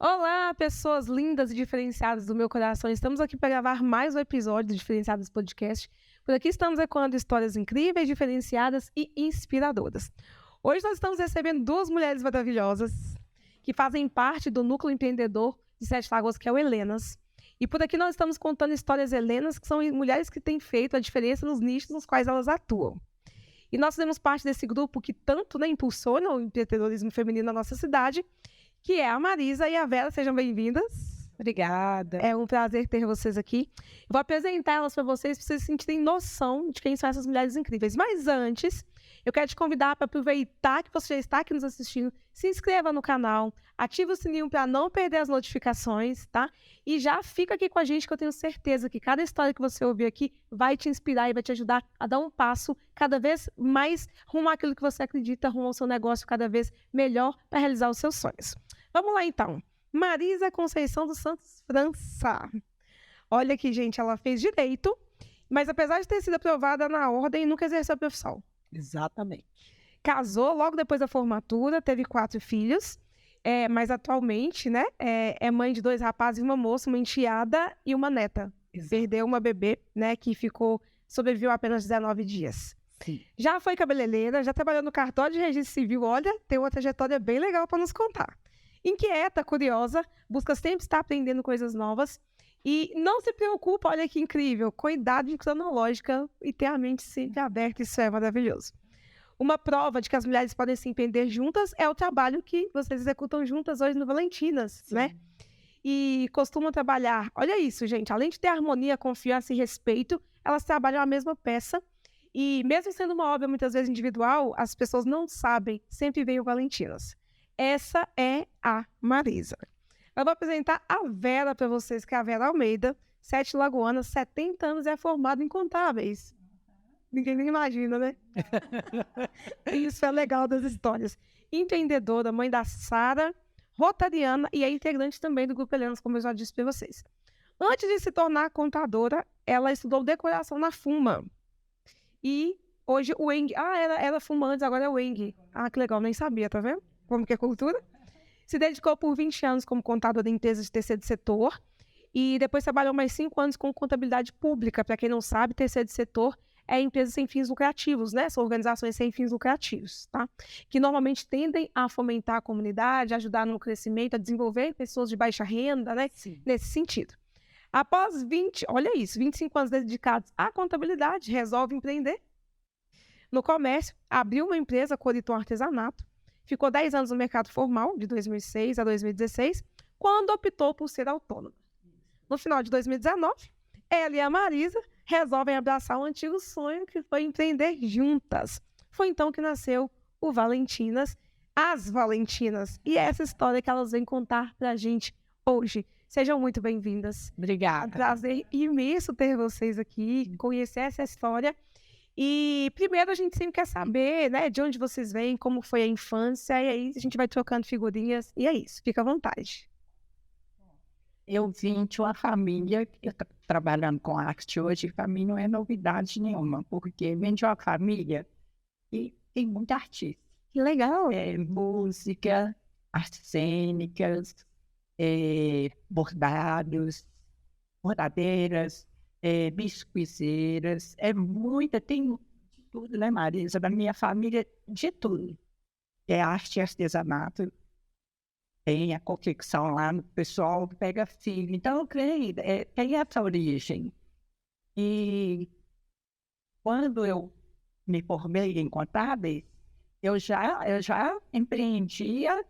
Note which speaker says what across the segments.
Speaker 1: Olá, pessoas lindas e diferenciadas do meu coração. Estamos aqui para gravar mais um episódio do Diferenciadas Podcast. Por aqui estamos ecoando histórias incríveis, diferenciadas e inspiradoras. Hoje nós estamos recebendo duas mulheres maravilhosas que fazem parte do núcleo empreendedor de Sete Lagoas, que é o Helenas. E por aqui nós estamos contando histórias helenas, que são mulheres que têm feito a diferença nos nichos nos quais elas atuam. E nós fazemos parte desse grupo que tanto impulsiona o empreendedorismo feminino na nossa cidade, que é a Marisa e a Vera. Sejam bem-vindas.
Speaker 2: Obrigada.
Speaker 1: É um prazer ter vocês aqui. Vou apresentar elas para vocês sentirem noção de quem são essas mulheres incríveis. Mas antes, eu quero te convidar para aproveitar que você já está aqui nos assistindo, se inscreva no canal, ative o sininho para não perder as notificações, tá? E já fica aqui com a gente, que eu tenho certeza que cada história que você ouvir aqui vai te inspirar e vai te ajudar a dar um passo cada vez mais rumo àquilo que você acredita, rumo ao seu negócio cada vez melhor para realizar os seus sonhos. Vamos lá, então. Marisa Conceição dos Santos França. Olha aqui, gente, ela fez direito, mas apesar de ter sido aprovada na ordem, nunca exerceu a profissão.
Speaker 2: Exatamente.
Speaker 1: Casou logo depois da formatura, teve 4 filhos, mas atualmente, né, é mãe de 2 rapazes e uma moça, uma enteada e uma neta.
Speaker 2: Exato.
Speaker 1: Perdeu uma bebê, né, que sobreviveu apenas 19 dias.
Speaker 2: Sim.
Speaker 1: Já foi cabeleireira, já trabalhou no cartório de registro civil. Olha, tem uma trajetória bem legal para nos contar. Inquieta, curiosa, busca sempre estar aprendendo coisas novas e não se preocupa, olha que incrível, com a idade cronológica e ter a mente sempre aberta. Isso é maravilhoso. Uma prova de que as mulheres podem se empreender juntas é o trabalho que vocês executam juntas hoje no Valentinas,
Speaker 2: Sim.
Speaker 1: né? E costumam trabalhar, olha isso, gente, além de ter harmonia, confiança e respeito, elas trabalham a mesma peça. E mesmo sendo uma obra muitas vezes individual, as pessoas não sabem, sempre vem o Valentinas. Essa é a Marisa. Eu vou apresentar a Vera para vocês, que é a Vera Almeida, 7 lagoanas, 70 anos, é formada em contábeis. Ninguém nem imagina, né? Isso é legal das histórias. Empreendedora, mãe da Sara, rotariana e é integrante também do Grupo Helenas, como eu já disse para vocês. Antes de se tornar contadora, ela estudou decoração na FUMA. E hoje o Eng... era fumante, agora é o Eng. Que legal, nem sabia, tá vendo? Como que é cultura. Se dedicou por 20 anos como contadora de empresas de terceiro setor e depois trabalhou mais 5 anos com contabilidade pública. Para quem não sabe, terceiro setor é empresas sem fins lucrativos, né? São organizações sem fins lucrativos, tá? Que normalmente tendem a fomentar a comunidade, ajudar no crescimento, a desenvolver pessoas de baixa renda, né?
Speaker 2: Sim.
Speaker 1: Nesse sentido. Após 25 anos dedicados à contabilidade, resolve empreender. No comércio, abriu uma empresa, Coriton Artesanato, ficou 10 anos no mercado formal, de 2006 a 2016, quando optou por ser autônoma. No final de 2019, ela e a Marisa resolvem abraçar um antigo sonho, que foi empreender juntas. Foi então que nasceu o Valentinas, as Valentinas. E é essa história que elas vêm contar pra gente hoje. Sejam muito bem-vindas.
Speaker 2: Obrigada.
Speaker 1: É um prazer imenso ter vocês aqui, conhecer essa história. E primeiro a gente sempre quer saber, né, de onde vocês vêm, como foi a infância, e aí a gente vai trocando figurinhas, e é isso, fica à vontade.
Speaker 2: Eu vim de uma família, trabalhando com arte hoje, para mim não é novidade nenhuma, porque vim de uma família e tem muita artista.
Speaker 1: Que legal.
Speaker 2: Música, artes cênicas, bordados, bordadeiras, biscuiteiras, tem de tudo, né, Marisa? Da minha família, de tudo. É arte e artesanato, tem a confecção lá, o pessoal pega filho. Então, eu creio, tem essa origem. E quando eu me formei em contábeis, eu já empreendia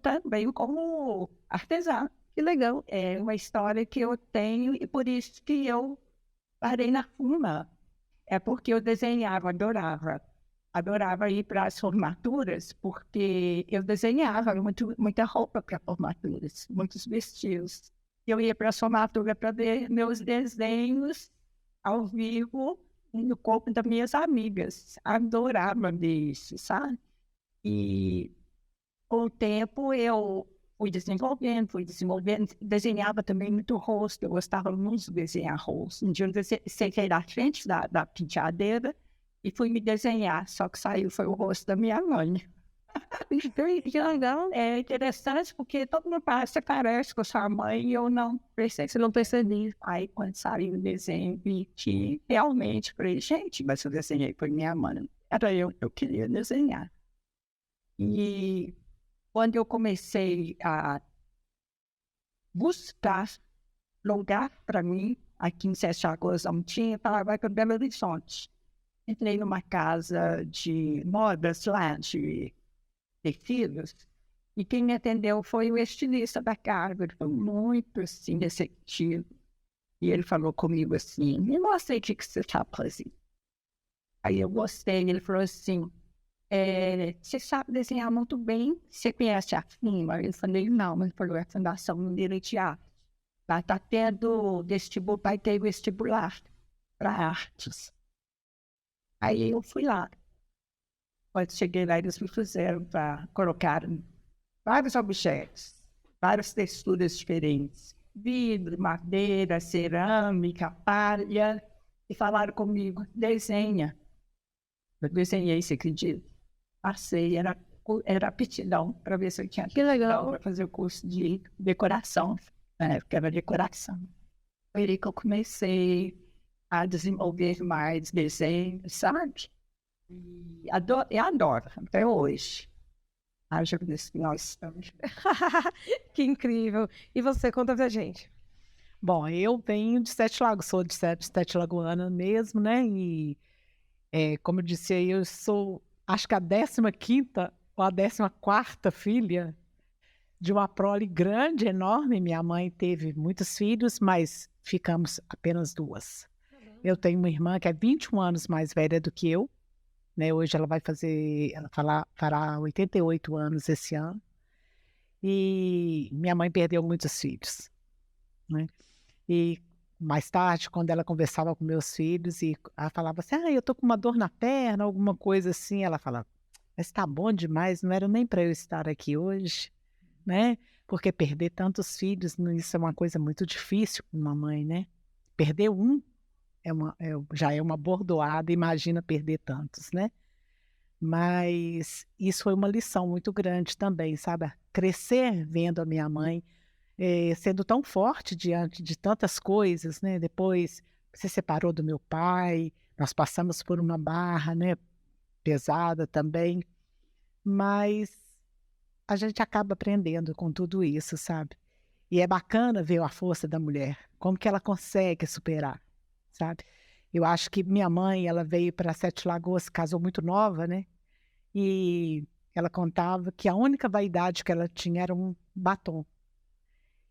Speaker 2: também como artesã.
Speaker 1: Que legal.
Speaker 2: É uma história que eu tenho e por isso que eu parei na FUMA. É porque eu desenhava, adorava ir para as formaturas, porque eu desenhava muita roupa para formaturas, muitos vestidos. Eu ia para a formatura para ver meus desenhos ao vivo no corpo das minhas amigas. Adorava isso, sabe? E com o tempo eu fui desenvolvendo, desenhava também muito rosto, eu gostava muito de desenhar rosto. Um dia eu sentei na frente da penteadeira e fui me desenhar, só que saiu, foi o rosto da minha mãe. É interessante porque todo mundo parece parece com a sua mãe e eu não percebi.
Speaker 1: Você não percebia.
Speaker 2: Aí, quando saiu o desenho, vi que realmente falei, gente, mas eu desenhei por minha mãe. Era eu queria desenhar. E quando eu comecei a buscar lugar para mim, aqui em Sete Lagoas não tinha, falava que Belo Horizonte. Entrei numa casa de modas lá, de tecidos, e quem me atendeu foi o estilista da casa. Ele foi muito, assim, receptivo. E ele falou comigo assim, me mostra aí o que você está fazendo. Aí eu gostei, ele falou assim, você sabe desenhar muito bem, você conhece a FIMA? Eu falei, não, mas ele falou, é a Fundação Mineira de Arte. Vai tá tendo vestibular, vai ter vestibular para artes. Aí eu fui lá. Quando cheguei lá, eles me fizeram para colocar vários objetos, várias texturas diferentes. Vidro, madeira, cerâmica, palha. E falaram comigo, desenha. Eu desenhei, você acredita? Passei, era aptidão para ver se eu tinha
Speaker 1: Que legal.
Speaker 2: para fazer o curso de decoração. Na época era decoração. Foi aí que eu comecei a desenvolver mais desenhos, sabe? E adoro até hoje. Haja desse nós estamos.
Speaker 1: Que incrível. E você, conta pra gente.
Speaker 3: Bom, eu venho de Sete Lagoas, sou de Sete Lagoana mesmo, né? E, como eu disse aí, eu sou, acho que a 15ª ou a 14ª filha de uma prole grande, enorme. Minha mãe teve muitos filhos, mas ficamos apenas 2. Eu tenho uma irmã que é 21 anos mais velha do que eu, né? Hoje ela fará 88 anos esse ano. E minha mãe perdeu muitos filhos, né? E mais tarde, quando ela conversava com meus filhos, e ela falava assim, eu tô com uma dor na perna, alguma coisa assim, ela falava, mas tá bom demais, não era nem para eu estar aqui hoje, né? Porque perder tantos filhos, isso é uma coisa muito difícil para uma mãe, né? Perder um já é uma bordoada, imagina perder tantos, né? Mas isso foi uma lição muito grande também, sabe? Crescer vendo a minha mãe sendo tão forte diante de tantas coisas, né? Depois se separou do meu pai, nós passamos por uma barra, né? Pesada também, mas a gente acaba aprendendo com tudo isso, sabe? E é bacana ver a força da mulher, como que ela consegue superar, sabe? Eu acho que minha mãe, ela veio para Sete Lagoas, casou muito nova, né? E ela contava que a única vaidade que ela tinha era um batom.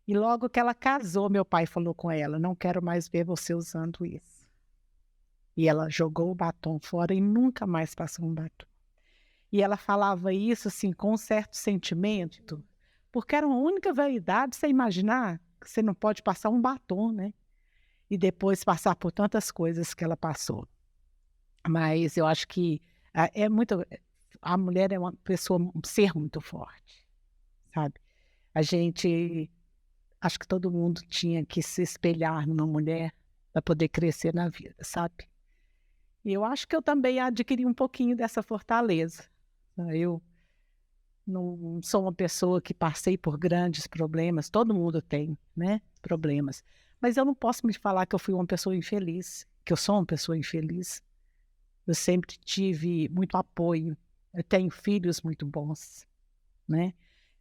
Speaker 3: E logo que ela casou, meu pai falou com ela, não quero mais ver você usando isso. E ela jogou o batom fora e nunca mais passou um batom. E ela falava isso assim com um certo sentimento, porque era uma única vaidade, você imaginar que você não pode passar um batom, né? E depois passar por tantas coisas que ela passou. Mas eu acho que a mulher é uma pessoa, um ser muito forte, sabe? Acho que todo mundo tinha que se espelhar numa mulher para poder crescer na vida, sabe? E eu acho que eu também adquiri um pouquinho dessa fortaleza. Eu não sou uma pessoa que passei por grandes problemas, todo mundo tem, né? Problemas. Mas eu não posso me falar que eu fui uma pessoa infeliz, que eu sou uma pessoa infeliz. Eu sempre tive muito apoio. Eu tenho filhos muito bons, né?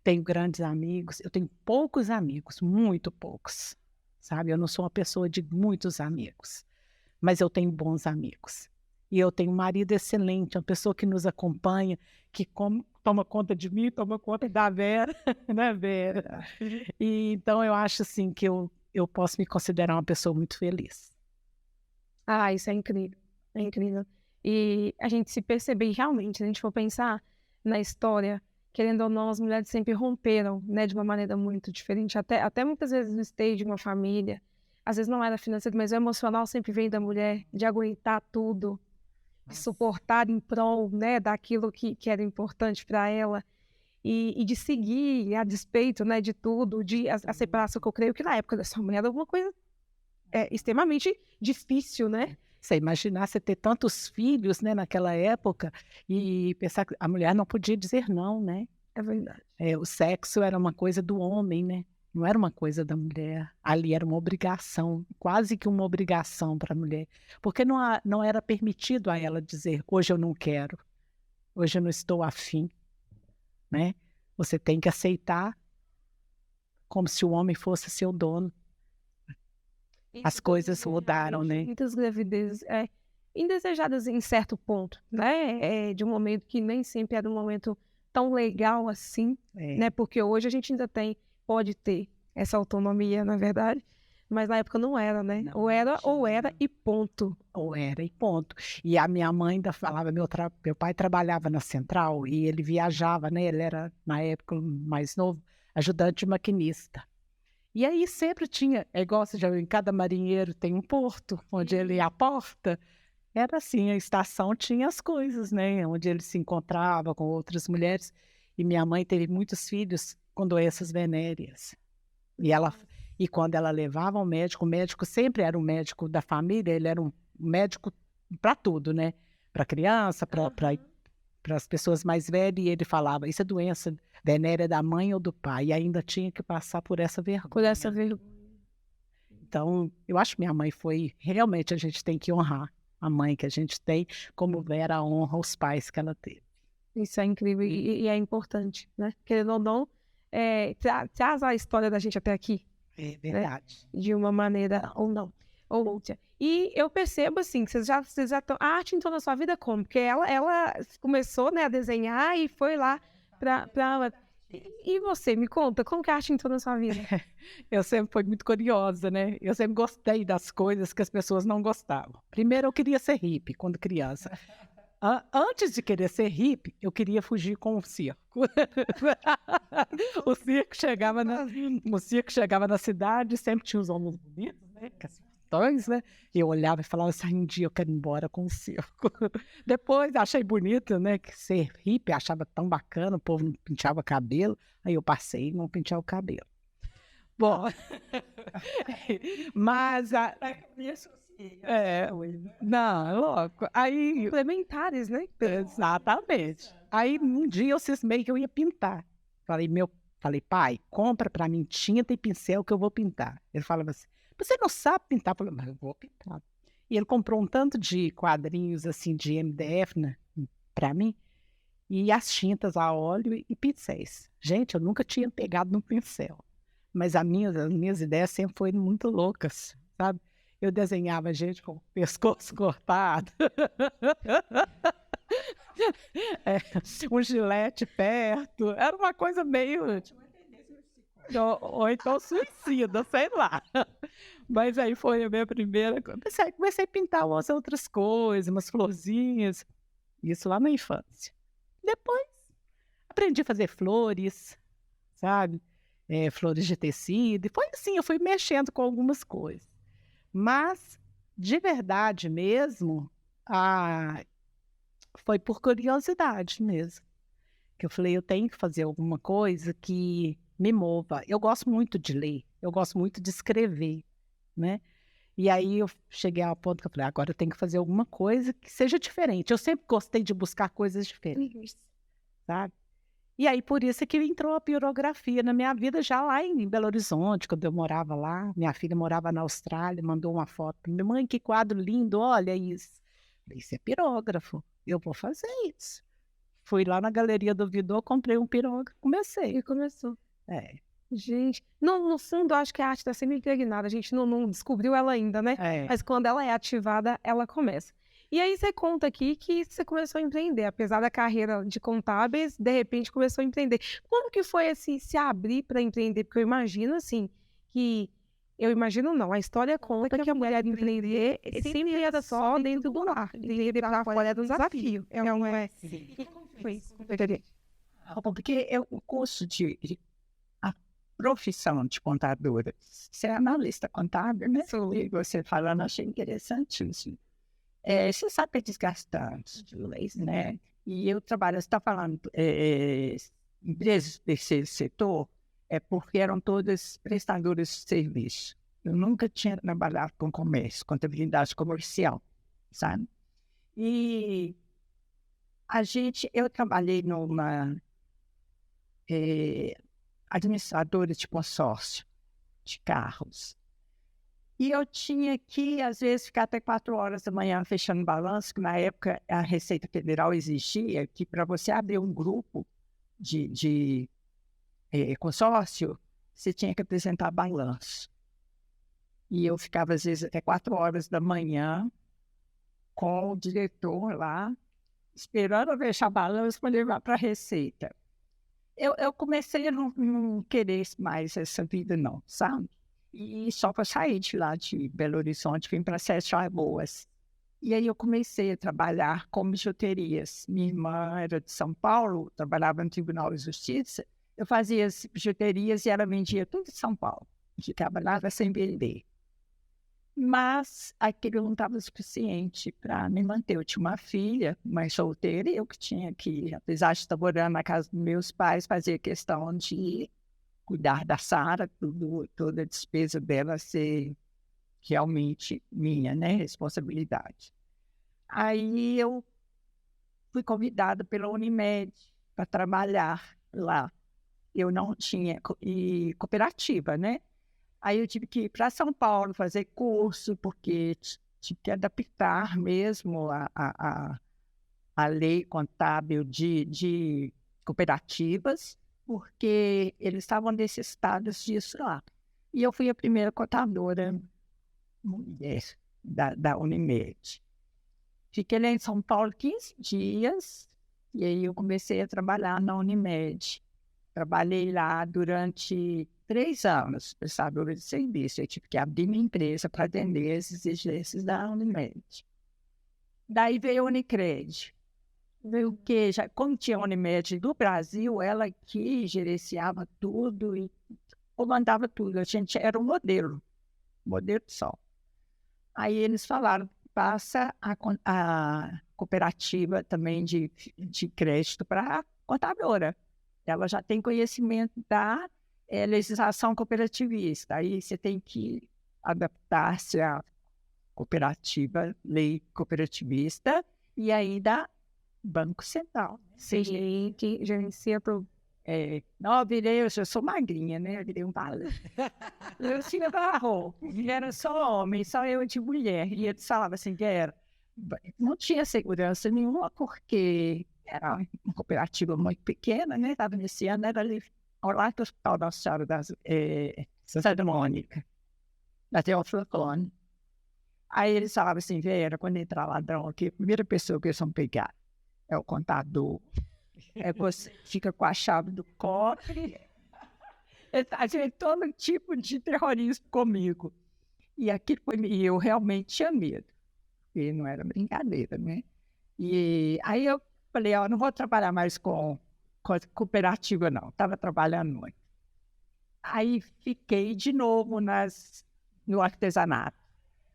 Speaker 3: Tenho grandes amigos. Eu tenho poucos amigos, muito poucos, sabe? Eu não sou uma pessoa de muitos amigos, mas eu tenho bons amigos. E eu tenho um marido excelente, uma pessoa que nos acompanha, que toma conta de mim, toma conta da Vera, né, Vera? E, então eu acho assim que eu posso me considerar uma pessoa muito feliz.
Speaker 1: Ah, isso é incrível, é incrível. E a gente se perceber realmente, se a gente for pensar na história, querendo ou não, as mulheres sempre romperam, né, de uma maneira muito diferente, até muitas vezes no esteio de uma família. Às vezes não era financeiro, mas o emocional sempre vem da mulher, de aguentar tudo, de suportar em prol, né, daquilo que era importante para ela, e de seguir a despeito, né, de tudo, a separação, que eu creio que na época da sua mulher era alguma coisa extremamente difícil, né?
Speaker 3: Você imaginar você ter tantos filhos, né, naquela época, e pensar que a mulher não podia dizer não, né?
Speaker 1: É verdade.
Speaker 3: O sexo era uma coisa do homem, né? Não era uma coisa da mulher. Ali era uma obrigação, quase que uma obrigação para a mulher. Porque não era permitido a ela dizer, hoje eu não quero, hoje eu não estou afim, né? Você tem que aceitar como se o homem fosse seu dono. As coisas mudaram, né?
Speaker 1: Muitas gravidezes indesejadas em certo ponto, né? De um momento que nem sempre era um momento tão legal assim, né? Porque hoje a gente ainda pode ter essa autonomia, na verdade, mas na época não era, né?
Speaker 3: Não,
Speaker 1: Ou era e ponto.
Speaker 3: Ou era e ponto. E a minha mãe ainda falava, meu pai trabalhava na central e ele viajava, né? Ele era, na época, mais novo, ajudante de maquinista. E aí sempre tinha, é igual você já viu, em cada marinheiro tem um porto, onde ele aporta. Era assim, a estação tinha as coisas, né? Onde ele se encontrava com outras mulheres. E minha mãe teve muitos filhos com doenças venéreas. E quando ela levava ao médico, o médico sempre era um médico da família, ele era um médico para tudo, né? Para criança, para as pessoas mais velhas, e ele falava, isso é doença venérea da mãe ou do pai, e ainda tinha que passar por essa vergonha.
Speaker 1: Por essa vergonha.
Speaker 3: Então, eu acho que minha mãe realmente a gente tem que honrar a mãe que a gente tem, como Vera honra os pais que ela teve.
Speaker 1: Isso é incrível e é importante, né? Querendo ou não, traz a história da gente até aqui.
Speaker 3: É verdade.
Speaker 1: Né? De uma maneira ou não, ou outra. E eu percebo, assim, que vocês já estão... A arte entrou na sua vida como? Porque ela começou, né, a desenhar e foi lá para... E você, me conta, como que a arte entrou na sua vida?
Speaker 3: Eu sempre fui muito curiosa, né? Eu sempre gostei das coisas que as pessoas não gostavam. Primeiro, eu queria ser hippie quando criança. Antes de querer ser hippie, eu queria fugir com o circo. O circo chegava na cidade, sempre tinha os homens bonitos, né? Né? E eu olhava e falava assim, um dia eu quero ir embora com o circo. Depois achei bonito, né? Que ser hippie, achava tão bacana, o povo não penteava cabelo. Aí eu passei e não penteava o cabelo. Bom, mas... não, louco. Aí...
Speaker 1: Complementares, né?
Speaker 3: Exatamente. Aí um dia eu cismei que eu ia pintar. Falei, pai, compra para mim tinta e pincel que eu vou pintar. Ele falava assim, você não sabe pintar? Eu falei, mas eu vou pintar. E ele comprou um tanto de quadrinhos assim de MDF, né, para mim, e as tintas a óleo e pincéis. Gente, eu nunca tinha pegado no pincel, mas as minhas ideias sempre foram muito loucas, sabe? Eu desenhava gente com o pescoço cortado, um gilete perto, era uma coisa meio... Ou então suicida, sei lá. Mas aí foi a minha primeira coisa. Comecei a pintar umas outras coisas, umas florzinhas. Isso lá na infância. Depois aprendi a fazer flores, sabe? Flores de tecido. E foi assim, eu fui mexendo com algumas coisas. Mas, de verdade mesmo, foi por curiosidade mesmo. Que eu falei, eu tenho que fazer alguma coisa que me mova. Eu gosto muito de ler, eu gosto muito de escrever, né? E aí eu cheguei ao ponto que eu falei, agora eu tenho que fazer alguma coisa que seja diferente. Eu sempre gostei de buscar coisas diferentes, sabe? E aí por isso é que entrou a pirografia na minha vida já lá em Belo Horizonte, quando eu morava lá. Minha filha morava na Austrália, mandou uma foto para mim, mãe, que quadro lindo, olha isso. Eu falei, isso é pirógrafo, eu vou fazer isso. Fui lá na Galeria do Vidor, comprei um pirógrafo, comecei.
Speaker 1: E começou. Gente, no fundo, acho que a arte está sempre impregnada. A gente não descobriu ela ainda, né? Mas quando ela é ativada, ela começa. E aí você conta aqui que você começou a empreender. Apesar da carreira de contábeis, de repente começou a empreender. Como que foi assim, se abrir para empreender? Porque eu imagino assim, que... Eu imagino não, a história conta que a mulher empreender sempre era só dentro do lar. Empreender para fora era um desafio. Não é?
Speaker 2: Sim.
Speaker 1: E como foi isso?
Speaker 2: Porque o curso a profissão de contadora, você é analista contábil, né? E você falando, achei interessante isso. Você sabe que é desgastante, né? E eu trabalho, você está falando, empresas desse setor, porque eram todas prestadoras de serviço. Eu nunca tinha trabalhado com comércio, contabilidade comercial. sabe? E eu trabalhei numa administradora de consórcio de carros. E eu tinha que, às vezes, ficar até 4 horas da manhã fechando balanço, que na época a Receita Federal exigia que para você abrir um grupo de consórcio, você tinha que apresentar balanço. E eu ficava, às vezes, até 4 horas da manhã com o diretor lá, esperando eu fechar balanço para levar para a Receita. Eu comecei a não querer mais essa vida, não, sabe? E só para sair de lá de Belo Horizonte, vim para Sete Lagoas. E aí eu comecei a trabalhar com bijuterias. Minha irmã era de São Paulo, trabalhava no Tribunal de Justiça. Eu fazia as bijuterias e ela vendia tudo em São Paulo. Ficava lá sem vender. Mas aquilo não estava suficiente para me manter. Eu tinha uma filha, mãe solteira, e eu que tinha que, apesar de estar morando na casa dos meus pais, fazia questão de cuidar da Sara, toda a despesa dela ser realmente minha, né, responsabilidade. Aí eu fui convidada pela Unimed para trabalhar lá. Eu não tinha cooperativa, né? Aí eu tive que ir para São Paulo fazer curso, porque tive que adaptar mesmo a lei contábil de cooperativas, porque eles estavam necessitados disso lá. E eu fui a primeira contadora mulher da Unimed. Fiquei lá em São Paulo 15 dias, e aí eu comecei a trabalhar na Unimed. Trabalhei lá durante 3 anos, sabe, eu serviço. Eu tive que abrir minha empresa para atender as exigências da Unimed. Daí veio a Unicred. Veio o quê? Já, como tinha a Unimed do Brasil, ela que gerenciava tudo e comandava tudo. A gente era um modelo só. Aí eles falaram, passa a cooperativa também de crédito para a contadora. Ela já tem conhecimento da legislação cooperativista. Aí você tem que adaptar-se à cooperativa, lei cooperativista, e aí da Banco Central.
Speaker 1: Sim, que gerencia tudo.
Speaker 2: Não, eu já sou magrinha, né? Eu virei um bala. Eu tinha barro. Era só homem, só eu de mulher. E eles falavam assim, que não tinha segurança nenhuma, porque era uma cooperativa muito pequena, né? Estava iniciando, era ali ao lado do Hospital Nossa Senhora das Santa Mônica, da Teófilo Otoni. Aí eles falavam assim, Vera, quando entrar ladrão aqui, a primeira pessoa que eles vão pegar é o contador. Você fica com a chave do cofre. A gente todo tipo de terrorismo comigo. E eu realmente tinha medo. E não era brincadeira, né? E aí eu falei, não vou trabalhar mais com cooperativa, não. Estava trabalhando muito. Aí fiquei de novo no artesanato.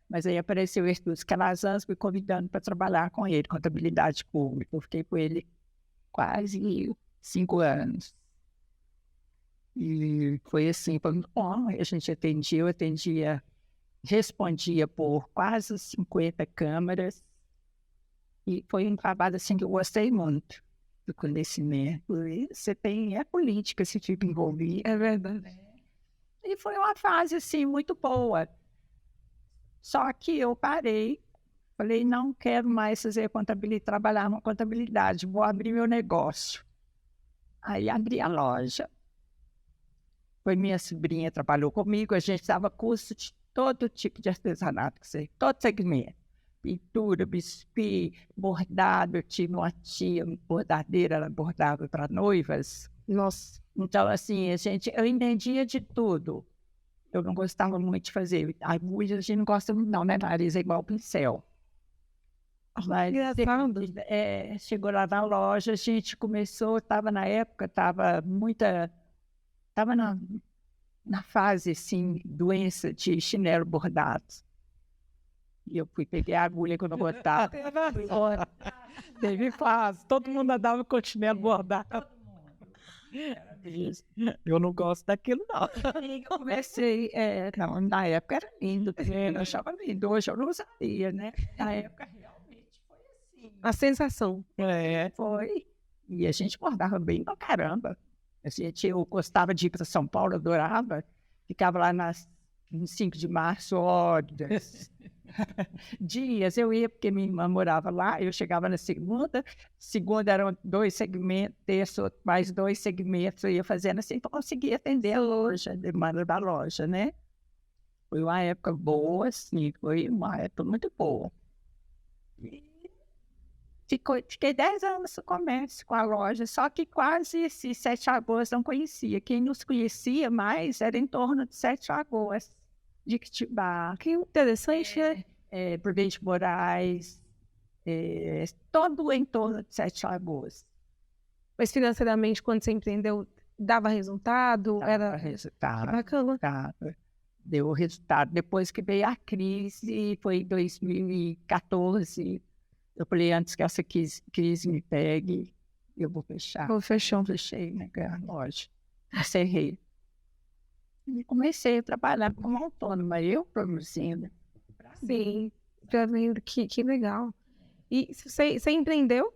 Speaker 2: Mas aí apareceu o Ertuso Calazans me convidando para trabalhar com ele, contabilidade pública. Eu fiquei com ele quase 5 anos. E foi assim, foi muito bom. A gente respondia por quase 50 câmaras. E foi um trabalho assim que eu gostei muito do conhecimento. E você tem a política, se fica envolvido. É verdade. E foi uma fase assim muito boa. Só que eu parei, falei, não quero mais fazer contabilidade, trabalhar com contabilidade, vou abrir meu negócio. Aí abri a loja. Foi minha sobrinha, trabalhou comigo, a gente dava curso de todo tipo de artesanato, todo segmento. Pintura, bispi, bordado. Eu tive uma tia bordadeira, ela bordava para noivas. Nossa. Então, assim, eu entendia de tudo. Eu não gostava muito de fazer. Agulha a gente não gosta muito, não, né? Nariz é igual pincel. Mas chegou lá na loja, a gente começou, estava na na fase, assim, doença de chinelo bordado. E eu peguei a agulha quando eu botava.
Speaker 3: Teve fase, todo mundo andava com chinelo bordado. Eu não gosto daquilo, não.
Speaker 2: E comecei, na época era lindo, eu achava lindo, hoje eu não usaria, né? Na época, realmente.
Speaker 1: A sensação.
Speaker 2: Foi. E a gente bordava bem pra caramba. Eu gostava de ir para São Paulo, adorava. Ficava lá no 5 de março, horas. Dias eu ia, porque minha irmã morava lá, eu chegava na segunda eram 2 segmentos, terça mais 2 segmentos, eu ia fazendo assim para conseguir atender a loja, a demanda da loja, né? Foi uma época boa, sim, foi uma época muito boa. E fiquei 10 anos no comércio com a loja, só que quase esses 7 Lagoas não conhecia. Quem nos conhecia mais era em torno de 7 Lagoas, de Jequitibá,
Speaker 1: Que interessante, né?
Speaker 2: Prudente Moraes, todo o entorno de 7 Lagoas.
Speaker 1: Mas financeiramente, quando você empreendeu, dava resultado?
Speaker 2: Dava
Speaker 1: Que
Speaker 2: resultado.
Speaker 1: bacana.
Speaker 2: Deu resultado. Depois que veio a crise, foi em 2014, eu falei, antes que essa crise me pegue, eu vou fechar. Fechei, né, a loja. Encerrei. E comecei a trabalhar como autônoma, eu produzindo.
Speaker 1: Sim, já vendo que legal. E você empreendeu?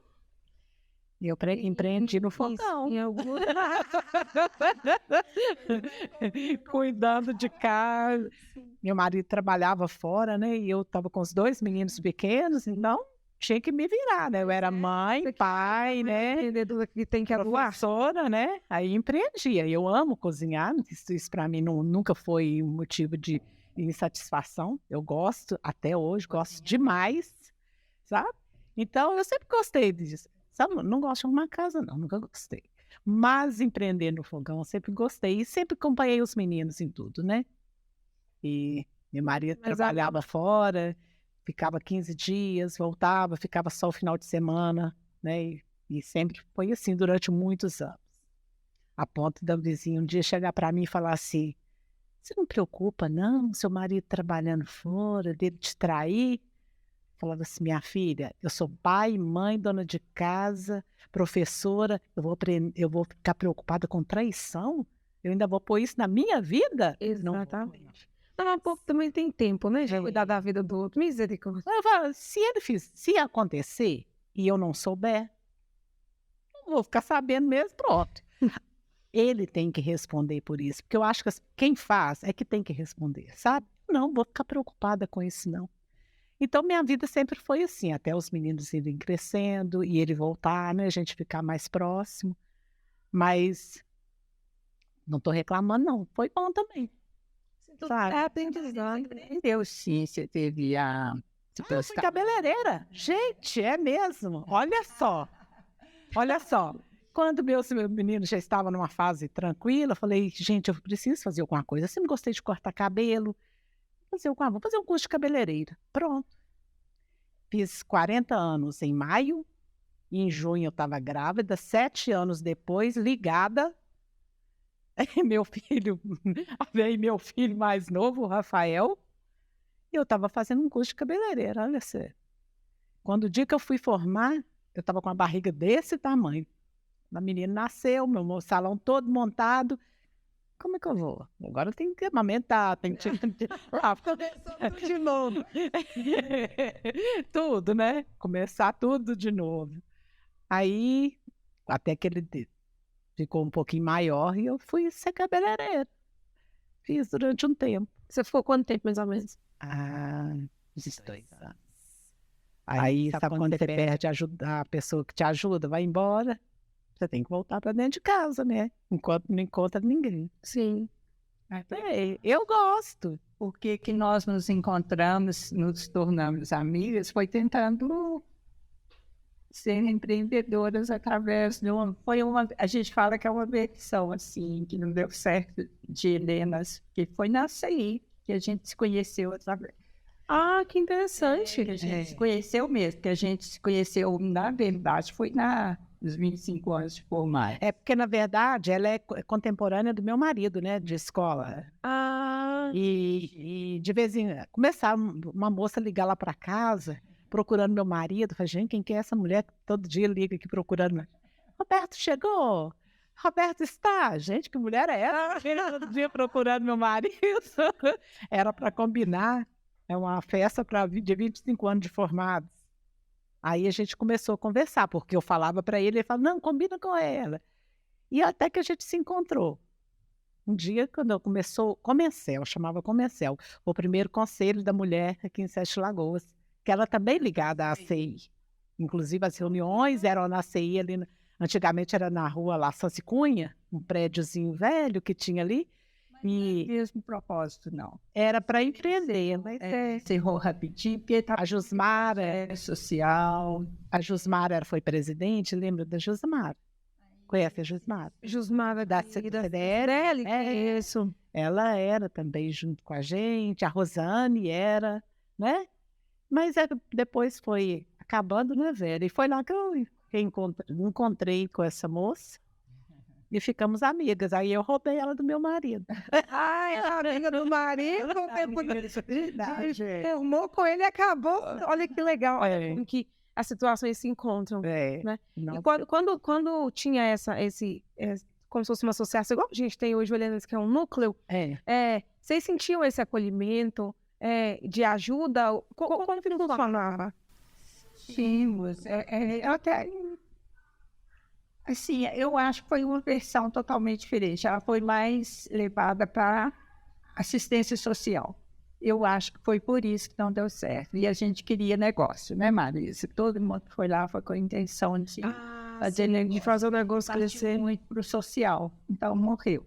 Speaker 3: Eu empreendi no fogão.
Speaker 1: Em algum...
Speaker 3: Cuidando de casa. Meu marido trabalhava fora, né? E eu estava com os 2 meninos pequenos, então tinha que me virar, né? Eu era mãe, pai, né?
Speaker 1: Empreendedora que tem que atuar.
Speaker 3: Professora, né? Aí empreendia. Eu amo cozinhar, isso para mim nunca foi um motivo de insatisfação. Eu gosto, até hoje, gosto demais, sabe? Então, eu sempre gostei disso. Sabe, não gosto de arrumar casa, não, nunca gostei. Mas empreender no fogão, eu sempre gostei. E sempre acompanhei os meninos em tudo, né? E meu marido trabalhava fora, ficava 15 dias, voltava, ficava só o final de semana, né? E sempre foi assim durante muitos anos. A ponto da vizinha um dia chegar para mim e falar assim, você não preocupa, não? Seu marido trabalhando fora, dele te trair? Falava assim, minha filha, eu sou pai, mãe, dona de casa, professora, eu vou ficar preocupada com traição? Eu ainda vou pôr isso na minha vida?
Speaker 1: Exatamente. Não, um pouco também tem tempo, né? De cuidar da vida do outro. Misericórdia.
Speaker 3: Eu falo, se acontecer e eu não souber, eu vou ficar sabendo mesmo, pronto. Ele tem que responder por isso, porque eu acho que quem faz é que tem que responder, sabe? Não vou ficar preocupada com isso, não. Então, minha vida sempre foi assim, até os meninos irem crescendo e ele voltar, né? A gente ficar mais próximo. Mas não estou reclamando, não. Foi bom também.
Speaker 1: Tem design.
Speaker 2: Deus, sim, você teve a...
Speaker 3: Eu fui cabeleireira. Gente, é mesmo. Olha só. Olha só. Quando meu menino já estava numa fase tranquila, eu falei, gente, eu preciso fazer alguma coisa. Eu sempre gostei de cortar cabelo. Vou fazer um curso de cabeleireira. Pronto. Fiz 40 anos em maio, e em junho eu estava grávida, 7 anos depois, ligada. Veio meu filho mais novo, o Rafael, e eu estava fazendo um curso de cabeleireira, olha só. Quando o dia que eu fui formar, eu estava com a barriga desse tamanho. A menina nasceu, meu salão todo montado. Como é que eu vou? Agora eu tenho que amamentar, tenho que...
Speaker 1: De novo.
Speaker 3: Tudo, né? Começar tudo de novo. Aí, até que ele ficou um pouquinho maior e eu fui ser cabeleireira. Fiz durante um tempo.
Speaker 1: Você ficou quanto tempo, mais ou menos?
Speaker 3: Uns 2 anos. Aí sabe quando você perde a pessoa que te ajuda, vai embora? Você tem que voltar para dentro de casa, né? Enquanto não encontra ninguém.
Speaker 1: Sim.
Speaker 3: Eu gosto.
Speaker 2: Porque que nós nos encontramos, nos tornamos amigas, foi tentando ser empreendedoras através de a gente fala que é uma versão, assim, que não deu certo, de Helenas, que foi na CI que a gente se conheceu através.
Speaker 1: Que interessante.
Speaker 2: Que a gente se conheceu mesmo, que a gente se conheceu, na verdade, foi nos 25 anos de formar.
Speaker 3: É porque, na verdade, ela é contemporânea do meu marido, né, de escola. E de vez em quando, começava uma moça a ligar lá para casa, procurando meu marido. Falei, gente, quem que é essa mulher que todo dia liga aqui procurando? Roberto chegou? Roberto está? Gente, que mulher é essa? Ele todo dia procurando meu marido. Era para combinar. É uma festa de 25 anos de formados. Aí a gente começou a conversar, porque eu falava para ele falava, não, combina com ela. E até que a gente se encontrou. Um dia, quando eu Comecel, chamava Comecel, o primeiro conselho da mulher aqui em Sete Lagoas, que ela também ligada à CI. Inclusive, as reuniões eram na CI, antigamente era na rua lá, Sanci Cunha, um prédiozinho velho que tinha ali, e
Speaker 2: Mesmo propósito, não.
Speaker 3: era para empreender, mas
Speaker 2: Encerrou rapidinho, porque
Speaker 3: a Jusmara,
Speaker 2: social.
Speaker 3: a Jusmara foi presidente, lembra da Jusmara? Conhece a Jusmara?
Speaker 1: Jusmara
Speaker 3: Da
Speaker 1: CDL, isso.
Speaker 3: Ela era também junto com a gente, a Rosane era, né? Mas depois foi acabando, né, Vera? E foi lá que eu encontrei com essa moça e ficamos amigas. Aí eu roubei ela do meu marido.
Speaker 1: Ai, a amiga do marido,
Speaker 2: Verdade.
Speaker 1: terminou com ele e acabou. Olha que legal, olha como que as situações se encontram.
Speaker 3: É,
Speaker 1: E quando tinha como se fosse uma associação, igual a gente tem hoje, o Helenas, que é um núcleo, vocês sentiam esse acolhimento de ajuda? Como que funcionava?
Speaker 2: Tínhamos. Até, assim, eu acho que foi uma versão totalmente diferente. Ela foi mais levada para assistência social. Eu acho que foi por isso que não deu certo. E a gente queria negócio, né, Marisa? Todo mundo foi lá foi com a intenção de
Speaker 1: fazer o negócio crescer.
Speaker 2: Muito para o social. Então, morreu.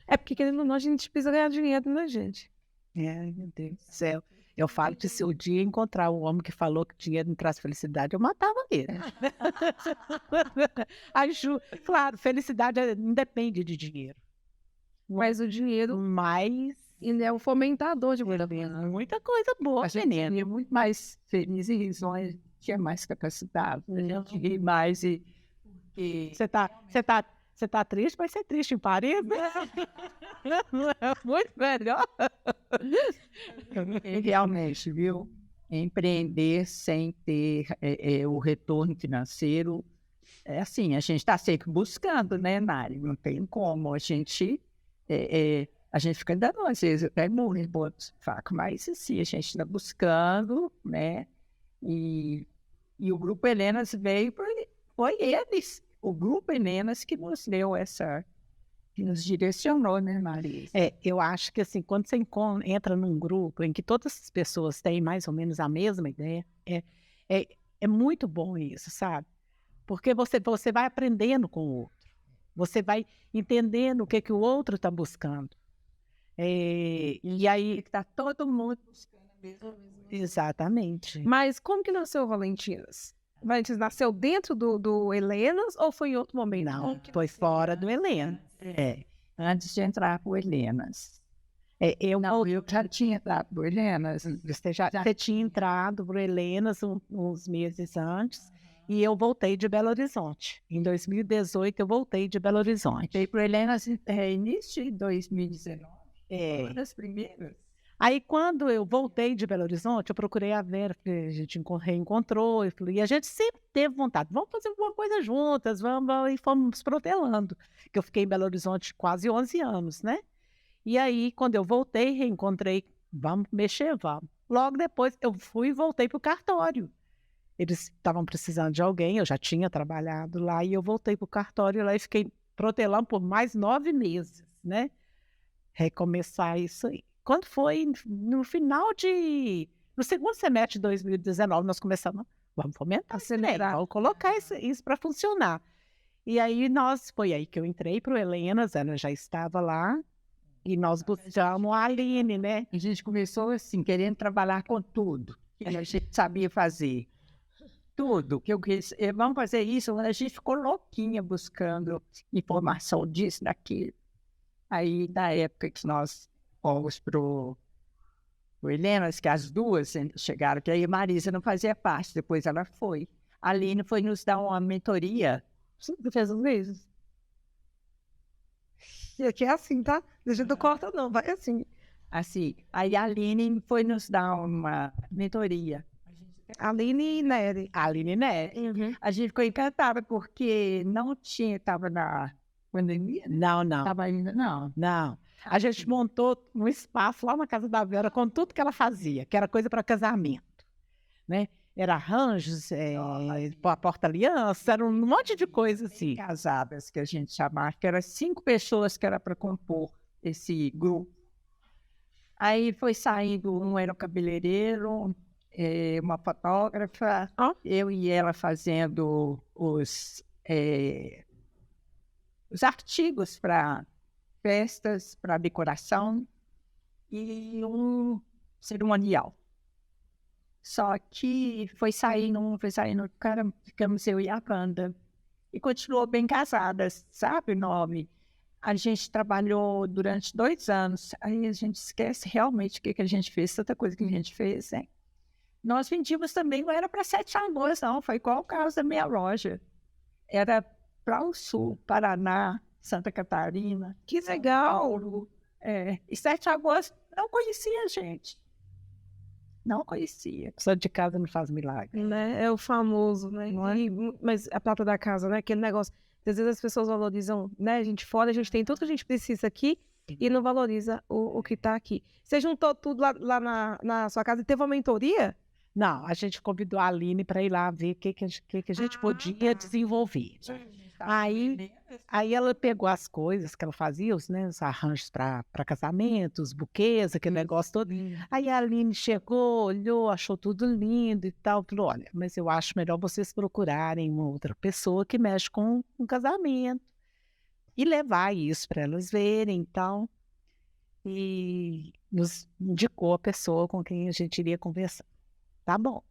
Speaker 1: É porque, querendo ou não, a gente precisa ganhar dinheiro, né, gente?
Speaker 3: Meu Deus do céu. Eu falo que se o dia encontrar um homem que falou que dinheiro não traz felicidade, eu matava ele. Claro, felicidade não depende de dinheiro.
Speaker 1: Mas o dinheiro ele é um fomentador de
Speaker 3: muita coisa boa.
Speaker 2: A gente é muito mais feliz e risonha, tinha mais capacidade. A gente ri mais e...
Speaker 3: Você tá triste, vai ser triste em Paris, né? É muito melhor.
Speaker 2: Realmente, viu? Empreender sem ter o retorno financeiro, assim, a gente está sempre buscando, né, Nari? Não tem como. A gente fica dando, às vezes, até morrer de faca, mas assim, a gente está buscando, né? E o Grupo Helenas veio, foi eles, o Grupo Helenas, que nos deu que nos direcionou, né, Maria?
Speaker 3: Eu acho que assim, quando você entra num grupo em que todas as pessoas têm mais ou menos a mesma ideia, é muito bom isso, sabe? Porque você vai aprendendo com o outro, você vai entendendo o que o outro está buscando. E aí
Speaker 2: está todo mundo buscando a mesma coisa.
Speaker 3: Exatamente.
Speaker 1: Mas como que nasceu o Valentinas? Valentinas nasceu dentro do Helenas ou foi em outro momento?
Speaker 3: Não, foi fora do Helenas.
Speaker 2: Antes de entrar para o Helenas. Eu já tinha entrado para o Helenas.
Speaker 3: Você tinha entrado para o Helenas uns meses antes. E eu voltei de Belo Horizonte. Em 2018, eu voltei de Belo Horizonte.
Speaker 2: Veio para o Helenas início de 2019. Uma das primeiras.
Speaker 3: Aí, quando eu voltei de Belo Horizonte, eu procurei a Vera, que a gente reencontrou, e a gente sempre teve vontade, vamos fazer alguma coisa juntas, e fomos protelando, que eu fiquei em Belo Horizonte quase 11 anos, né? E aí, quando eu voltei, reencontrei, vamos mexer, vamos. Logo depois, eu fui e voltei para o cartório. Eles estavam precisando de alguém, eu já tinha trabalhado lá, e eu voltei para o cartório lá e fiquei protelando por mais 9 meses, né? Recomeçar isso aí. Quando foi no segundo semestre de 2019, nós começamos, vamos fomentar, acelerar, vamos colocar isso para funcionar. E aí foi aí que eu entrei para o Helenas, ela já estava lá, e nós buscamos a Aline, né?
Speaker 2: A gente começou assim, querendo trabalhar com tudo que a gente sabia fazer. Tudo que eu quis, vamos fazer isso, a gente ficou louquinha buscando informação disso, daquilo. Aí, na época que nós fomos para o Helenas, que as duas chegaram, que aí a Marisa não fazia parte, depois ela foi. A Aline foi nos dar uma mentoria.
Speaker 1: Você fez um vezes? E aqui é assim, tá? Deixa eu corta não, vai assim.
Speaker 2: Assim, aí a Aline foi nos dar uma mentoria.
Speaker 1: Aline e Nery.
Speaker 3: Aline e Nery.
Speaker 1: Uhum.
Speaker 2: A gente ficou encantada, porque não tinha, estava na pandemia?
Speaker 3: Não.
Speaker 2: Estava ainda, não.
Speaker 3: A gente montou um espaço lá na casa da Vera com tudo que ela fazia, que era coisa para casamento, né? era arranjos, porta-aliança, era um monte de coisa assim.
Speaker 2: Casadas, que a gente chamava, que eram 5 pessoas que era para compor esse grupo. Aí foi saindo, um era o cabeleireiro, uma fotógrafa, eu e ela fazendo os artigos para festas, para decoração e um cerimonial. Só que foi saindo, cara, ficamos eu e a Wanda. E continuou bem casadas, sabe o nome? A gente trabalhou durante 2 anos, aí a gente esquece realmente o que a gente fez, tanta coisa que a gente fez, né? Nós vendíamos também, não era para 7 Lagoas, não, foi igual o caso da minha loja. Era para o Sul, Paraná, Santa Catarina.
Speaker 1: Que legal!
Speaker 2: Paulo, e 7 Lagoas não conhecia a gente. Não conhecia.
Speaker 3: Só de casa não faz milagre.
Speaker 1: Né? É o famoso, né?
Speaker 3: Não é?
Speaker 1: Mas a prata da casa, né? Aquele negócio. Às vezes as pessoas valorizam, né? A gente fora, a gente tem tudo que a gente precisa aqui e não valoriza o que está aqui. Você juntou tudo lá na sua casa e teve uma mentoria?
Speaker 3: Não, a gente convidou a Aline para ir lá ver o que a gente podia desenvolver. Aí ela pegou as coisas que ela fazia, os arranjos para casamento, os buquês, aquele negócio todo. Aí a Aline chegou, olhou, achou tudo lindo e tal. Falou, olha, mas eu acho melhor vocês procurarem uma outra pessoa que mexe com casamento e levar isso para elas verem e tal. E nos indicou a pessoa com quem a gente iria conversar. Tá bom.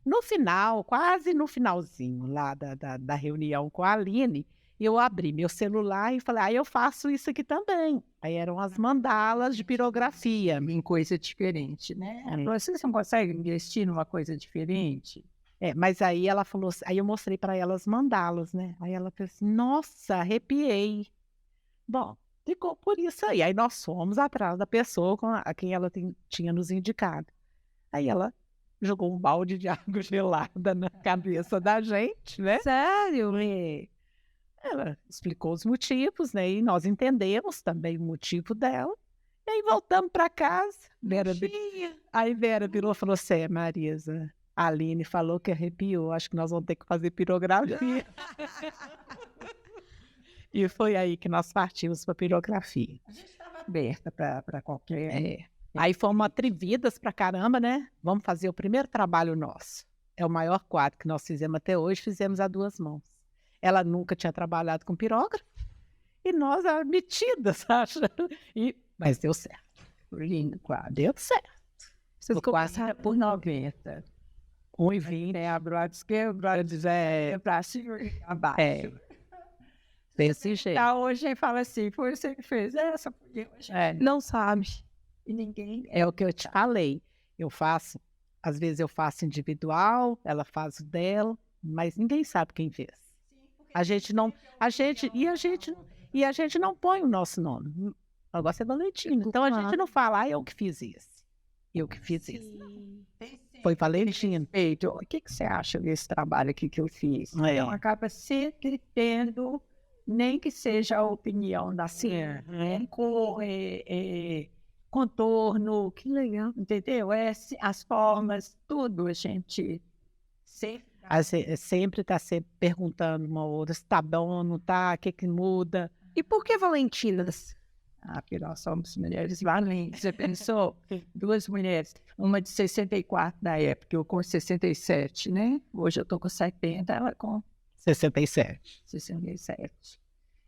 Speaker 3: No final, quase no finalzinho lá da reunião com a Aline, eu abri meu celular e falei, eu faço isso aqui também. Aí eram as mandalas de pirografia.
Speaker 2: Em coisa diferente, né? Vocês não conseguem investir numa coisa diferente?
Speaker 3: Mas aí ela falou, aí eu mostrei para ela as mandalas, né? Aí ela falou assim, nossa, arrepiei. Bom, ficou por isso aí. Aí nós fomos atrás da pessoa a quem ela tinha nos indicado. Aí ela jogou um balde de água gelada na cabeça da gente, né?
Speaker 1: Sério?
Speaker 3: Ela explicou os motivos, né? E nós entendemos também o motivo dela. E aí voltamos para casa. Aí Vera virou e falou assim, Marisa, a Aline falou que arrepiou, acho que nós vamos ter que fazer pirografia. E foi aí que nós partimos para pirografia.
Speaker 2: A gente estava aberta para qualquer...
Speaker 3: Aí fomos atrevidas pra caramba, né? Vamos fazer o primeiro trabalho nosso. É o maior quadro que nós fizemos até hoje, fizemos a 2 mãos. Ela nunca tinha trabalhado com pirógrafo e nós metidas, acha? Mas deu certo.
Speaker 2: Lindo quadro.
Speaker 3: Deu certo.
Speaker 2: Vocês começaram por 90.
Speaker 3: 1,20.
Speaker 2: A broad esquerda, broad para cima e abaixo.
Speaker 3: Desse jeito.
Speaker 2: Hoje a gente fala assim, foi você que fez essa?
Speaker 1: Não sabe.
Speaker 2: E ninguém...
Speaker 3: É o que eu te falei. Eu faço, às vezes eu faço individual, ela faz o dela, mas ninguém sabe quem fez. A gente não põe o nosso nome. O negócio é Valentina. Então a gente não fala, eu que fiz isso. Eu que fiz isso. Foi Valentina.
Speaker 2: O que você acha desse trabalho aqui que eu fiz? Então acaba sempre tendo, nem que seja a opinião da senhora, contorno, que legal, entendeu? As formas, tudo a gente
Speaker 3: sempre está sempre perguntando uma outra se está bom ou não está, o que muda.
Speaker 1: E por que Valentinas?
Speaker 2: Porque nós somos mulheres valentes. Você pensou? 2 mulheres, uma de 64 na época, eu com 67, né? Hoje eu estou com 70, ela com
Speaker 3: 67.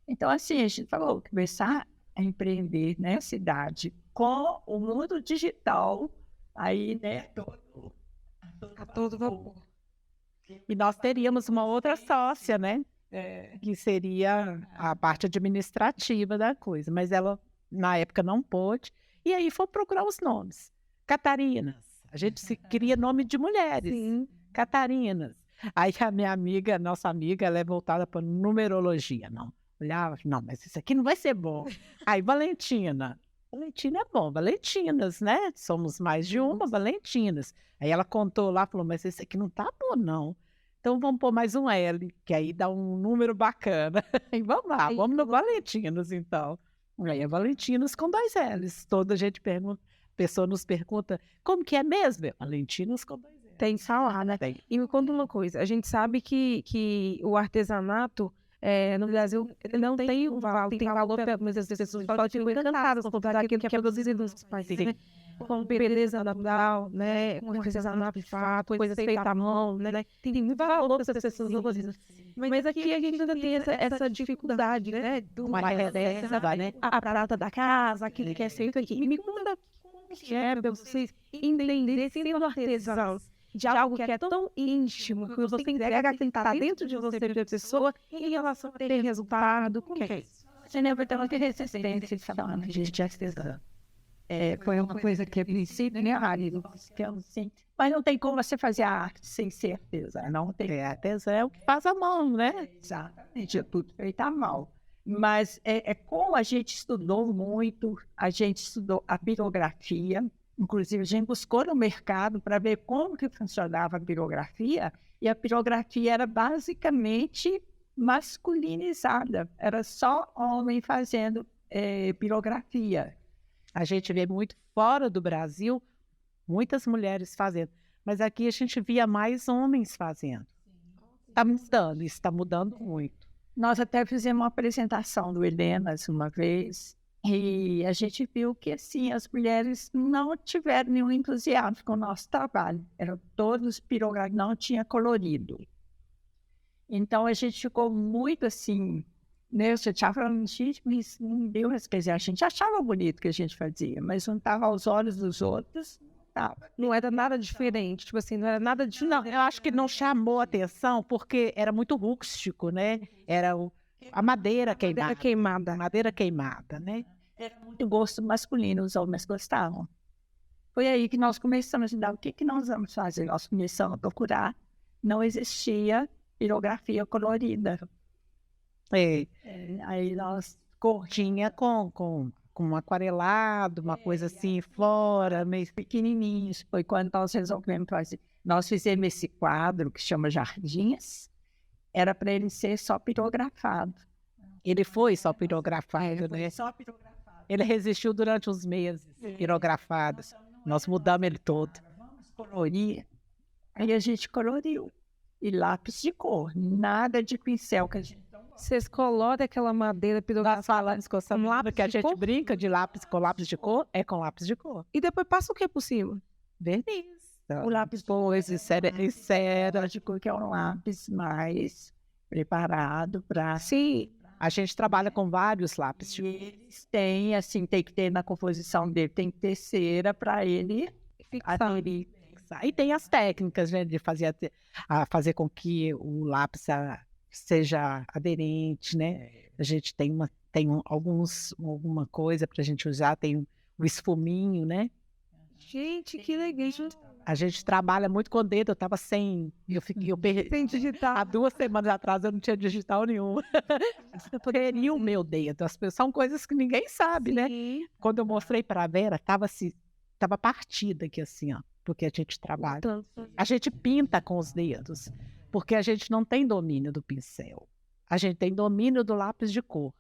Speaker 2: Então, assim, a gente falou, começar a empreender nessa idade com o mundo digital, aí, né,
Speaker 1: a todo vapor.
Speaker 3: E nós teríamos uma outra sócia, né? Que seria a parte administrativa da coisa, mas ela, na época, não pôde. E aí foi procurar os nomes. Catarinas. A gente se cria nome de mulheres.
Speaker 1: Sim.
Speaker 3: Catarinas. Aí a minha amiga, nossa amiga, ela é voltada para numerologia. Não, olhava, não, mas isso aqui não vai ser bom. Aí Valentina. Valentina é bom, Valentinas, né? Somos mais de uma, Valentinas. Aí ela contou lá, falou, mas esse aqui não tá bom, não. Então vamos pôr mais um L, que aí dá um número bacana. E vamos lá, vamos no Valentinas, então. Aí é Valentinas com 2 L's. Toda a gente pergunta, a pessoa nos pergunta, como que é mesmo? É Valentinas com 2 L's.
Speaker 1: Tem que falar, né?
Speaker 3: Tem.
Speaker 1: E me conta uma coisa, a gente sabe que o artesanato no Brasil ele não tem um valor, tem valor, mas as pessoas ficam encantadas por aquilo que é produzido nos países, né? Com beleza natural, né? Com artesanato de fato, coisa feita à mão, né? Tem muito valor para as pessoas produzidas. Mas aqui a gente ainda tem essa dificuldade, né? Do mais né? A prata da casa, aquilo que é feito aqui. E me conta como que é para vocês entenderem sendo artesão de algo que é tão íntimo, que você entrega quem está dentro de você, da pessoa, em relação a ter resultado, como que é isso?
Speaker 2: Você lembra de uma resistência de falando de artesã. Foi uma coisa que, a princípio, né, Rari? Assim, mas não tem como você fazer a arte sem ser artesã, não tem.
Speaker 3: Artesã é o que faz a mão, né?
Speaker 2: Exatamente, é tudo feito à mão. Mas como a gente estudou muito, a gente estudou a pirografia, inclusive a gente buscou no mercado para ver como que funcionava a pirografia, e a pirografia era basicamente masculinizada, era só homem fazendo pirografia.
Speaker 3: A gente vê muito fora do Brasil, muitas mulheres fazendo, mas aqui a gente via mais homens fazendo. Está mudando, isso está mudando muito.
Speaker 2: Nós até fizemos uma apresentação do Helenas uma vez, e a gente viu que, assim, as mulheres não tiveram nenhum entusiasmo com o nosso trabalho. Eram todos pirografia, não tinha colorido. Então, a gente ficou muito, assim, né? Você estava falando, gente, mas não deu, quer dizer, a gente achava bonito o que a gente fazia, mas não estava aos olhos dos outros,
Speaker 1: não era nada diferente, tipo assim, não era nada de...
Speaker 3: Não, eu acho que não chamou atenção porque era muito rústico, né? Era a madeira queimada. Madeira queimada, né?
Speaker 2: Era muito gosto masculino, os homens gostavam. Foi aí que nós começamos a estudar o que nós vamos fazer. Nós começamos a procurar, não existia pirografia colorida. Aí nós
Speaker 3: Tinha com um aquarelado, uma coisa assim, fora, meio
Speaker 2: pequenininhos. Foi quando nós resolvemos fazer. Nós fizemos esse quadro que chama Jardins, era para ele ser só pirografado.
Speaker 3: Ele foi só pirografado, né?
Speaker 2: Só pirografado.
Speaker 3: Ele resistiu durante uns meses, pirografado. Nós mudamos ele todo.
Speaker 2: Vamos colorir. Aí a gente coloriu. E lápis de cor, nada de pincel que a gente...
Speaker 1: Vocês coloram aquela madeira pirografada
Speaker 3: com lápis que a gente brinca de lápis com lápis de cor, é com lápis de cor.
Speaker 1: E depois passa o que por cima?
Speaker 3: Verniz.
Speaker 2: O lápis
Speaker 3: isso era
Speaker 2: de cor, que é um lápis mais preparado para...
Speaker 1: Sim.
Speaker 3: A gente trabalha com vários lápis.
Speaker 2: E eles têm, assim, tem que ter na composição dele, tem que ter cera para ele aderir.
Speaker 3: E tem as técnicas, né, de fazer com que o lápis seja aderente, né? A gente tem alguma coisa para a gente usar, tem o esfuminho, né?
Speaker 1: Gente, que legal.
Speaker 3: A gente trabalha muito com o dedo, eu estava sem
Speaker 1: digital.
Speaker 3: Há 2 semanas atrás eu não tinha digital nenhum. Eu perdi o meu dedo. São coisas que ninguém sabe, né? Quando eu mostrei para a Vera, estava partida aqui assim, ó, porque a gente trabalha. A gente pinta com os dedos, porque a gente não tem domínio do pincel. A gente tem domínio do lápis de cor.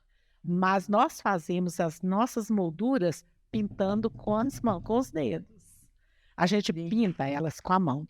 Speaker 3: Mas nós fazemos as nossas molduras pintando com os dedos. A gente pinta elas com a mão.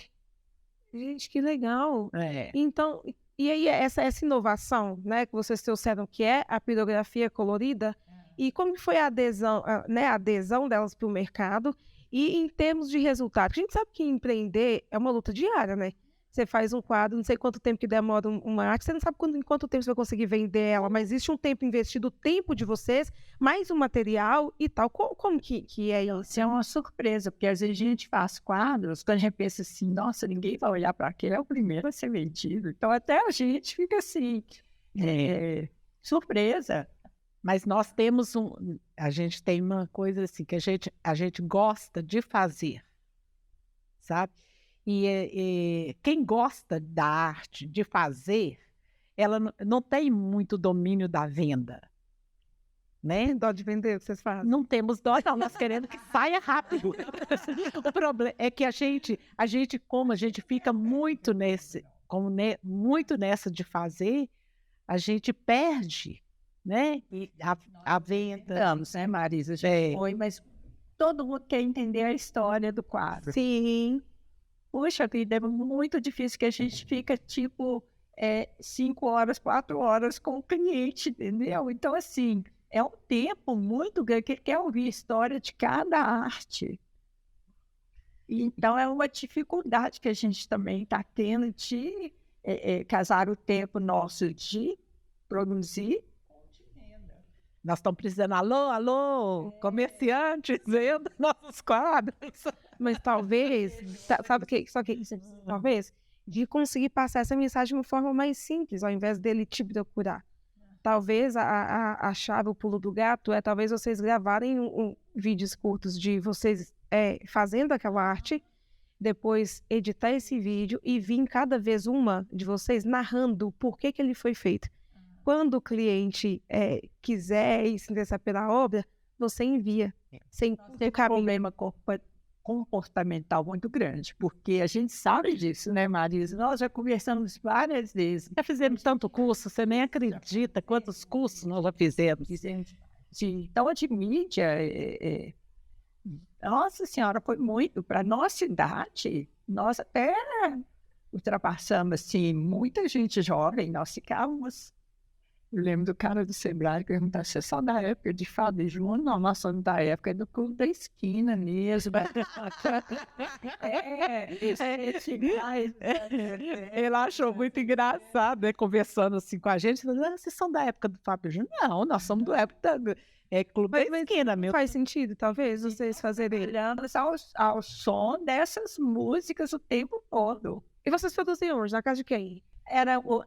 Speaker 1: Gente, que legal. Então, e aí essa inovação, né, que vocês trouxeram, que é a pirografia colorida, e como foi a adesão delas para o mercado, e em termos de resultado? A gente sabe que empreender é uma luta diária, né? Você faz um quadro, não sei quanto tempo que demora uma arte, você não sabe em quanto tempo você vai conseguir vender ela, mas existe um tempo investido, o tempo de vocês, mais o material e tal. Como que é isso?
Speaker 2: Isso é uma surpresa, porque às vezes a gente faz quadros, quando a gente pensa assim, nossa, ninguém vai olhar para aquele, é o primeiro a ser vendido. Então até a gente fica assim, surpresa.
Speaker 3: Mas nós temos a gente tem uma coisa assim, que a gente gosta de fazer, sabe? E quem gosta da arte, de fazer, ela não tem muito domínio da venda, né?
Speaker 1: Tem dó de vender o que vocês fazem?
Speaker 3: Não temos dó, não, nós querendo que saia rápido. O problema é que a gente, como a gente fica muito muito nessa de fazer, a gente perde, né? E a venda.
Speaker 2: Estamos, né, Marisa? Já foi, mas todo mundo quer entender a história do quadro.
Speaker 1: Sim.
Speaker 2: Poxa vida, é muito difícil que a gente fica, tipo, 5 horas, 4 horas com o cliente, entendeu? Então, assim, é um tempo muito grande que ele quer ouvir a história de cada arte. Então, é uma dificuldade que a gente também está tendo de casar o tempo nosso de produzir.
Speaker 3: Nós estamos precisando, alô, comerciantes, vendo nossos quadros.
Speaker 1: Mas talvez, sabe o que? Só que talvez de conseguir passar essa mensagem de uma forma mais simples, ao invés dele te procurar. Talvez a chave, o pulo do gato é talvez vocês gravarem vídeos curtos de vocês fazendo aquela arte, depois editar esse vídeo e vir cada vez uma de vocês narrando por que ele foi feito. Quando o cliente quiser e se interessar pela obra, você envia. Sem
Speaker 2: Tem um problema comportamental muito grande, porque a gente sabe disso, né, Marisa? Nós já conversamos várias vezes.
Speaker 3: Já fizemos tanto curso, você nem acredita quantos cursos nós já fizemos.
Speaker 2: Então, de mídia, nossa senhora, foi muito. Para a nossa idade, nós até ultrapassamos, assim, muita gente jovem, nós ficávamos... Eu lembro do cara do Sebrae perguntar se é só da época de Fábio Júnior. Não, nós somos da época do clube da esquina mesmo.
Speaker 3: Ele achou muito engraçado, né, conversando assim com a gente. Falando, vocês são da época do Fábio Júnior? Não, nós somos da época do clube da esquina mesmo.
Speaker 1: Faz sentido, talvez, vocês fazerem.
Speaker 2: Olhando ao som dessas músicas o tempo todo.
Speaker 1: E vocês produziam hoje, na casa de quem?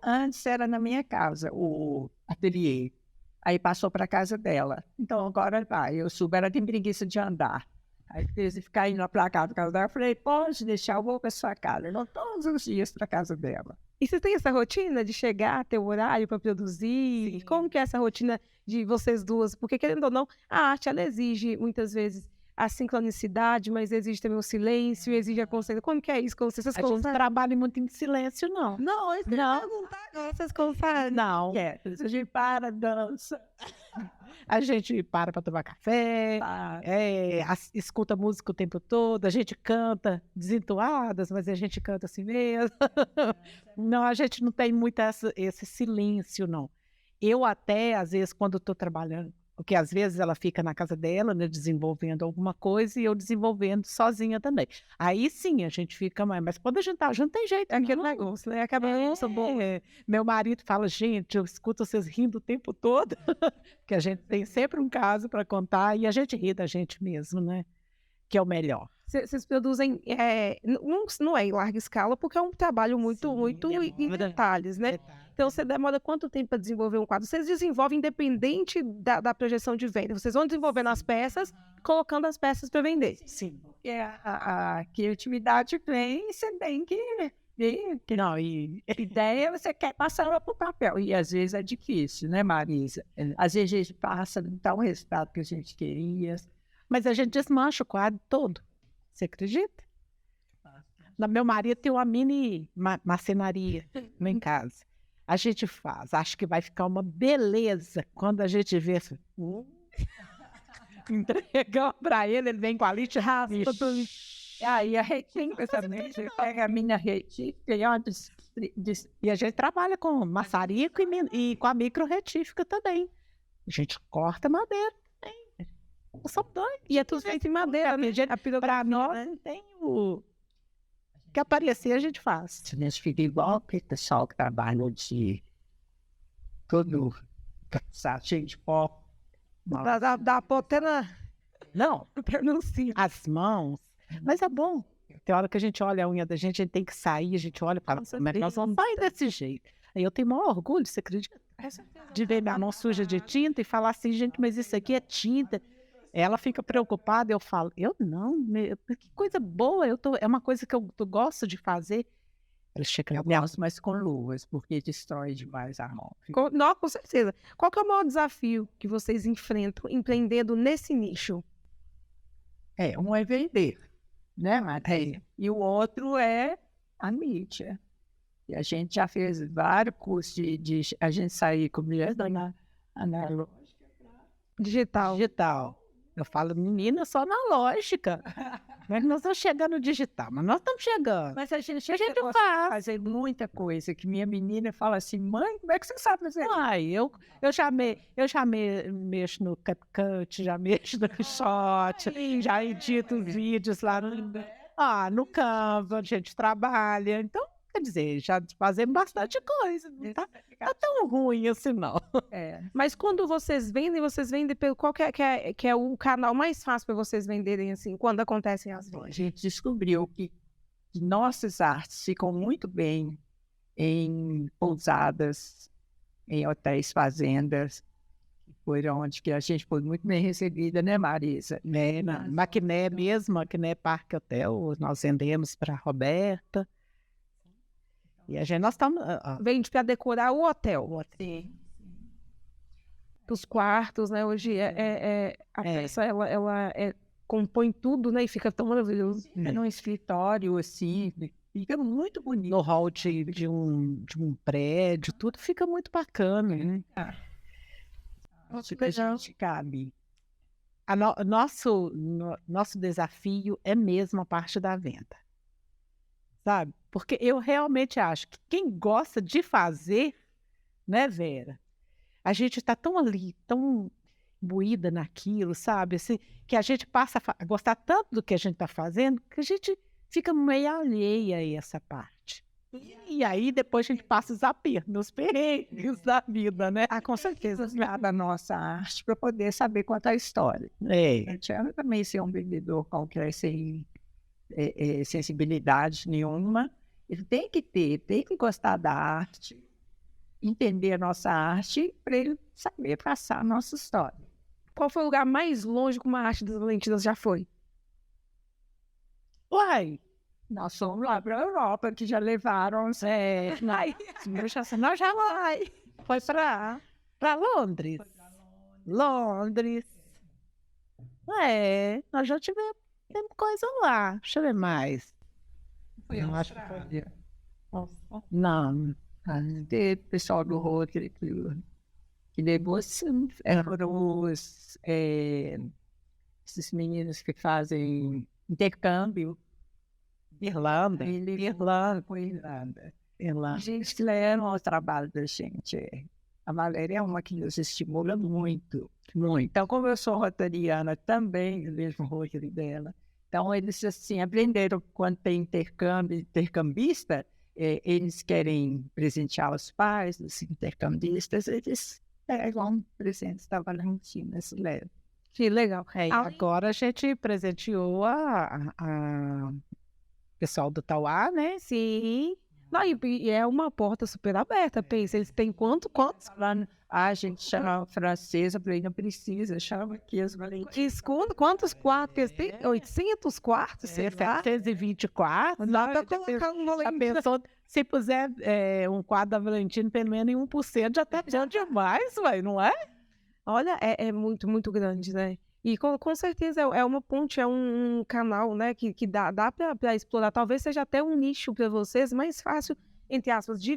Speaker 2: Antes era na minha casa, o ateliê. Aí passou para a casa dela. Então agora vai. Eu subo, ela tem preguiça de andar. Aí fez ficar indo para casa dela. Eu falei, pode deixar, eu vou para sua casa. Eu vou todos os dias para a casa dela.
Speaker 1: E você tem essa rotina de chegar, ter o horário para produzir? Sim. Como que é essa rotina de vocês duas? Porque, querendo ou não, a arte, ela exige, muitas vezes, a sincronicidade, mas exige também o silêncio, exige a consciência. Como que é isso com vocês?
Speaker 3: A gente não trabalha muito em silêncio, não.
Speaker 1: Não, vocês conseguem.
Speaker 3: Não.
Speaker 2: A gente para, dança.
Speaker 3: A gente para tomar café, escuta música o tempo todo, a gente canta desentoadas, mas a gente canta assim mesmo. Não, a gente não tem muito esse silêncio, não. Eu até, às vezes, quando estou trabalhando, porque às vezes ela fica na casa dela, né, desenvolvendo alguma coisa e eu desenvolvendo sozinha também. Aí sim a gente fica mais, mas quando a gente tá junto tem jeito.
Speaker 1: É aquele negócio, né? Acaba bom.
Speaker 3: Meu marido fala, gente, eu escuto vocês rindo o tempo todo, porque a gente tem sempre um caso para contar e a gente ri da gente mesmo, né? Que é o melhor.
Speaker 1: Vocês produzem, não é em larga escala, porque é um trabalho muito em detalhes, né? Então, você demora quanto tempo para desenvolver um quadro? Vocês desenvolvem independente da projeção de venda. Vocês vão desenvolvendo as peças, colocando as peças para vender.
Speaker 2: Sim. Porque a criatividade vem, você tem que ver.
Speaker 3: Não, e
Speaker 2: ideia você quer passar ela para o papel. E às vezes é difícil, né, Marisa? Às vezes a gente passa, não dá o resultado que a gente queria.
Speaker 3: Mas a gente desmancha o quadro todo. Você acredita? Meu marido tem uma mini marcenaria em casa. A gente faz. Acho que vai ficar uma beleza quando a gente vê. Entregamos para ele, ele vem com a lixa, raspa tudo.
Speaker 2: Aí a retífica também. Você pega a minha retífica
Speaker 3: e a gente trabalha com maçarico e com a micro retífica também. A gente corta madeira.
Speaker 1: E é tudo feito em madeira, né?
Speaker 3: Para nós não tem o que aparecer, a gente faz.
Speaker 2: A gente fica igual aquele pessoal que trabalha de todo cheio de pó.
Speaker 1: Da potena.
Speaker 3: Não, as mãos. Mas é bom. Tem hora que a gente olha a unha da gente, a gente tem que sair, a gente olha e fala, como é que nós vamos sair desse jeito? Aí eu tenho maior orgulho, você acredita? De ver minha mão suja de tinta e falar assim, gente, mas isso aqui é tinta. Ela fica preocupada, eu falo, eu não, que coisa boa, é uma coisa que eu gosto de fazer. Ela chega
Speaker 2: eu gosto mais com luvas, porque destrói demais a mão.
Speaker 1: Não, com certeza. Qual que é o maior desafio que vocês enfrentam empreendendo nesse nicho?
Speaker 2: Um é vender, né, Matheus? E o outro é a mídia. E a gente já fez vários cursos de a gente sair com mulher analógica
Speaker 1: digital.
Speaker 3: Eu falo, menina, só analógica. Mas nós estamos chegando no digital, mas nós estamos chegando.
Speaker 2: Mas a gente
Speaker 3: gosta de
Speaker 2: fazer muita coisa, que minha menina fala assim, mãe, como é que você sabe fazer?
Speaker 3: Ai, eu mexo no CapCut, já mexo no Shot, já edito vídeos lá no Canva, a gente trabalha. Então, quer dizer, já fazemos bastante coisa. Não tá tão ruim assim, não.
Speaker 1: Mas quando vocês vendem pelo qual que é o canal mais fácil para vocês venderem assim, quando acontecem as
Speaker 2: A
Speaker 1: vendas?
Speaker 2: gente descobriu que nossas artes ficam muito bem em pousadas, em hotéis, fazendas, foi onde que a gente foi muito bem recebida, né, Marisa?
Speaker 3: Na Maquiné mesmo, Maquiné Parque Hotel, nós vendemos para a Roberta. E nós estamos...
Speaker 1: Vende para decorar o hotel.
Speaker 2: Sim.
Speaker 1: Os quartos, né? Hoje a peça, ela compõe tudo, né? E fica tão maravilhoso.
Speaker 2: Num escritório, assim, fica muito bonito.
Speaker 3: No hall de um prédio, tudo fica muito bacana, né?
Speaker 2: Acho que a gente cabe.
Speaker 3: Nosso desafio é mesmo a parte da venda, sabe? Porque eu realmente acho que quem gosta de fazer, né, Vera? A gente está tão ali, tão imbuída naquilo, sabe? Assim, que a gente passa a gostar tanto do que a gente está fazendo, que a gente fica meio alheia a essa parte. E aí depois a gente passa os apertos, os perrengues da vida, né?
Speaker 2: Com certeza, da nossa arte para poder saber contar a história.
Speaker 3: É.
Speaker 2: A gente também ser um vendedor qualquer sem sensibilidade nenhuma. Ele tem que gostar da arte, entender a nossa arte para ele saber passar a nossa história.
Speaker 1: Qual foi o lugar mais longe que uma arte das Valentinas já foi?
Speaker 2: Uai, nós fomos lá para a Europa, que já levaram...
Speaker 3: Nós já foi para Londres. Londres. Nós já tivemos coisa lá. Deixa eu ver mais.
Speaker 2: Eu acho que foi.
Speaker 3: Não.
Speaker 2: Teve pessoal do Rotary que levou assim, esses meninos que fazem intercâmbio.
Speaker 3: Irlanda.
Speaker 2: A gente leva o trabalho da gente. A Valéria é uma que nos estimula muito, muito. Então, como eu sou rotariana também, eu vejo o Rotary dela. Então, eles assim, aprenderam quando tem intercambista, eles querem presentear os pais, os intercambistas, eles pegam presentes da Valentina, se levam.
Speaker 1: Que legal.
Speaker 3: Agora a gente presenteou a pessoal do Tauá, né?
Speaker 1: Sim. Não, e é uma porta super aberta, pensa, eles têm quantos?
Speaker 2: A gente chama francesa, falei, não precisa, chama aqui as Valentinas.
Speaker 1: Escuta, quantos quartos eles têm? 800 quartos?
Speaker 3: 724.
Speaker 1: Dá pra colocar um Valentina.
Speaker 3: Se puser um quadro da Valentina, pelo menos em 1%, já tá grande demais, ué, não é?
Speaker 1: Olha, é muito, muito grande, né? E com certeza é uma ponte, é um canal, né, que dá para explorar. Talvez seja até um nicho para vocês mais fácil, entre aspas, de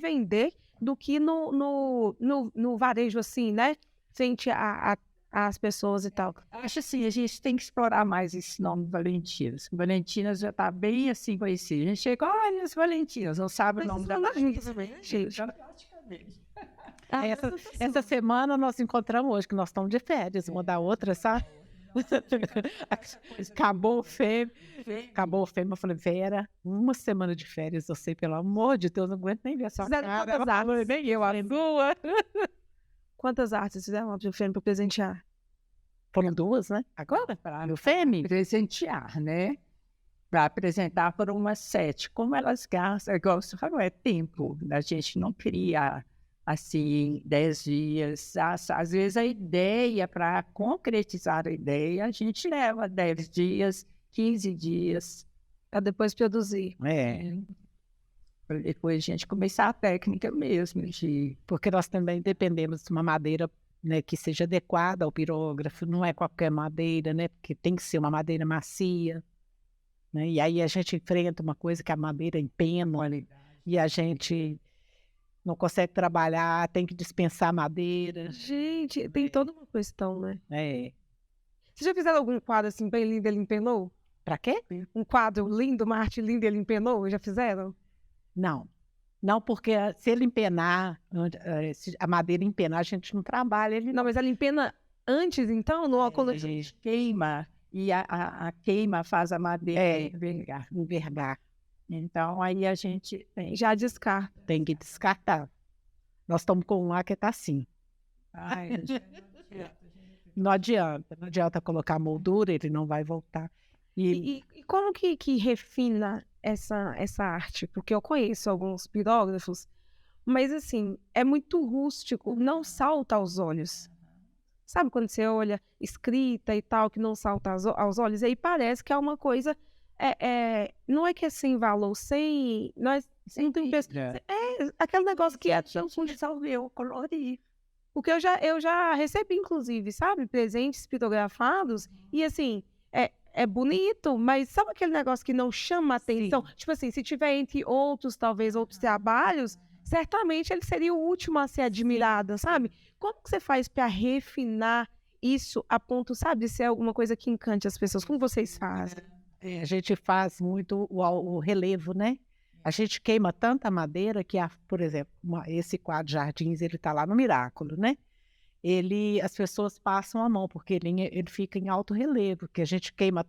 Speaker 1: do que no varejo, assim, né? Frente às pessoas e tal.
Speaker 2: Acho assim, a gente tem que explorar mais esse nome Valentinas. Valentinas já está bem assim conhecido. A gente chega, olha as Valentinas, não sabe o nome da gente.
Speaker 3: Essa semana nós encontramos hoje, que nós estamos de férias, uma da outra, sabe? Acabou o fêmea. Eu falei, Vera, uma semana de férias, eu sei, pelo amor de Deus, não aguento nem ver a sua cara.
Speaker 1: Quantas artes?
Speaker 3: Nem eu, a sua.
Speaker 1: Quantas artes fizeram lá pro fêmea para presentear?
Speaker 3: Foram 2, né? Agora, para o fêmea.
Speaker 2: Presentear, né? Para apresentar foram umas 7. Como elas gastam, igual você falou, é tempo. A gente não cria assim, 10 dias. Às vezes a ideia, para concretizar a ideia, a gente leva 10 dias, 15 dias.
Speaker 1: Para depois produzir.
Speaker 2: Para depois a gente começar a técnica mesmo.
Speaker 3: Porque nós também dependemos de uma madeira, né, que seja adequada ao pirógrafo. Não é qualquer madeira, né? Porque tem que ser uma madeira macia. Né? E aí a gente enfrenta uma coisa que a madeira empena. E a gente não consegue trabalhar, tem que dispensar madeira.
Speaker 1: Gente, tem toda uma questão, né?
Speaker 3: É.
Speaker 1: Vocês já fizeram algum quadro assim bem lindo, ele empenou?
Speaker 3: Para quê?
Speaker 1: Um quadro lindo, uma arte linda, ele empenou? Já fizeram?
Speaker 3: Não. Não, porque se ele empenar, se a madeira empenar, a gente não trabalha. Ele
Speaker 1: Não, mas ela empena antes, então? No, quando...
Speaker 2: A gente queima e a queima faz a madeira
Speaker 3: envergar.
Speaker 2: Então, aí a gente
Speaker 1: já descarta.
Speaker 3: Tem que descartar. Nós estamos com um lá que está assim. Não adianta colocar moldura, ele não vai voltar.
Speaker 1: E como que refina essa arte? Porque eu conheço alguns pirógrafos, mas assim, é muito rústico, não salta aos olhos. Sabe quando você olha escrita e tal, que não salta aos olhos? Aí parece que é uma coisa... não é que é sem valor, sem... não tem aquele negócio que
Speaker 2: resolveu colorir.
Speaker 1: Porque eu já recebi, inclusive, sabe, presentes pitografados, e assim, é bonito, mas sabe aquele negócio que não chama atenção? Sim. Tipo assim, se tiver entre outros, talvez outros trabalhos, certamente ele seria o último a ser admirado, sabe? Como que você faz para refinar isso a ponto, sabe, de ser alguma coisa que encante as pessoas? Como vocês fazem?
Speaker 3: A gente faz muito o relevo, né? A gente queima tanta madeira que, por exemplo, esse quadro Jardins, ele está lá no Miraculo, né? As pessoas passam a mão, porque ele fica em alto relevo, que a gente queima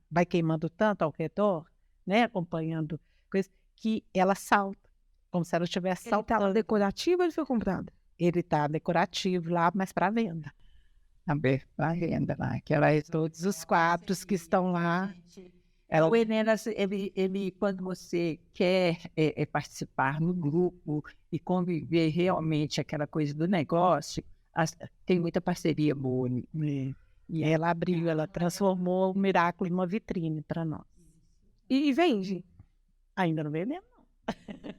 Speaker 3: vai queimando tanto ao redor, né? Acompanhando coisa, que ela salta, como se ela estivesse saltando.
Speaker 1: Ele está decorativo ou ele foi comprado?
Speaker 3: Ele está decorativo lá, mas para venda.
Speaker 2: Também para venda lá.
Speaker 3: Todos os quadros que estão lá.
Speaker 2: O Henenas, ele, quando você quer participar no grupo e conviver realmente aquela coisa do negócio, tem muita parceria boa.
Speaker 3: E ela transformou o Miraculo em uma vitrine para nós.
Speaker 1: E vende?
Speaker 3: Ainda não vendemos, não.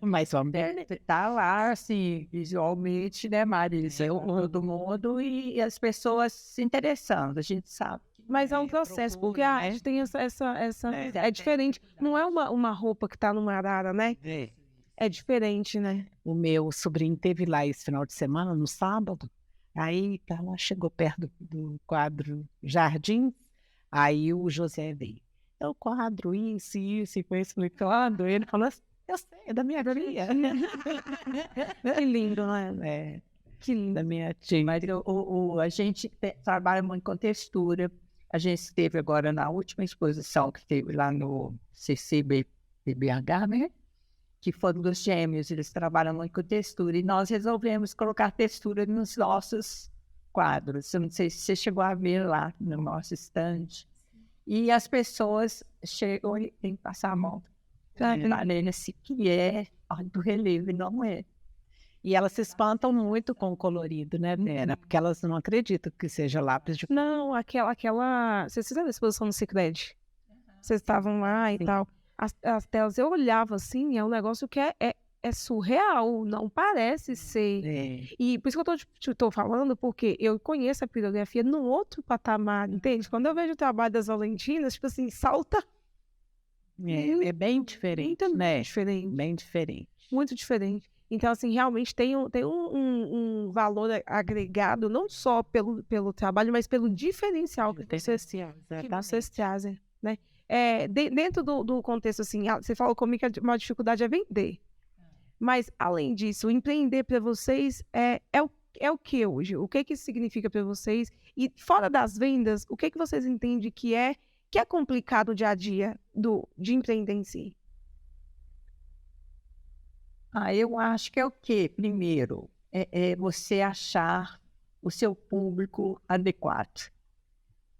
Speaker 3: Mas vamos ver.
Speaker 2: Está lá, assim, visualmente, né, Marisa? Todo mundo e as pessoas se interessando, a gente sabe.
Speaker 1: Mas é um processo, porque a arte tem essa é diferente. Não é uma roupa que está numa arara, né? É diferente, né?
Speaker 3: O meu sobrinho teve lá esse final de semana, no sábado. Aí ela chegou perto do quadro Jardins. Aí o José veio. É o quadro, isso, e foi explicando. Ele falou assim, eu sei, é da minha tia.
Speaker 1: Que lindo, né?
Speaker 3: Que lindo, da minha tia.
Speaker 2: Mas a gente trabalha muito com textura. A gente esteve agora na última exposição que teve lá no CCBBH, né? Que foram dos gêmeos, eles trabalham muito com textura. E nós resolvemos colocar textura nos nossos quadros. Eu não sei se você chegou a ver lá no nosso estande. E as pessoas chegam e tem que passar a mão. Assim, que é do relevo, não é.
Speaker 3: E elas se espantam muito com o colorido, né, Vera? Porque elas não acreditam que seja lápis de...
Speaker 1: Não, aquela... Vocês fizeram a exposição no Sicredi? Vocês estavam lá e tal. As telas, eu olhava assim, é um negócio que é surreal, não parece ser. E por isso que eu estou falando, porque eu conheço a pirografia num outro patamar, entende? Quando eu vejo o trabalho das Valentinas, tipo assim, salta...
Speaker 3: É bem diferente, né? Bem diferente.
Speaker 1: Muito diferente. Então, assim, realmente tem um valor agregado, não só pelo trabalho, mas pelo diferencial que vocês trazem, né? Dentro do contexto, assim, você falou comigo que a maior dificuldade é vender. Mas, além disso, empreender para vocês é o que hoje? O que isso significa para vocês? E, fora das vendas, o que vocês entendem que é complicado o dia a dia de empreender em si?
Speaker 2: Eu acho que é o quê? Primeiro, é você achar o seu público adequado,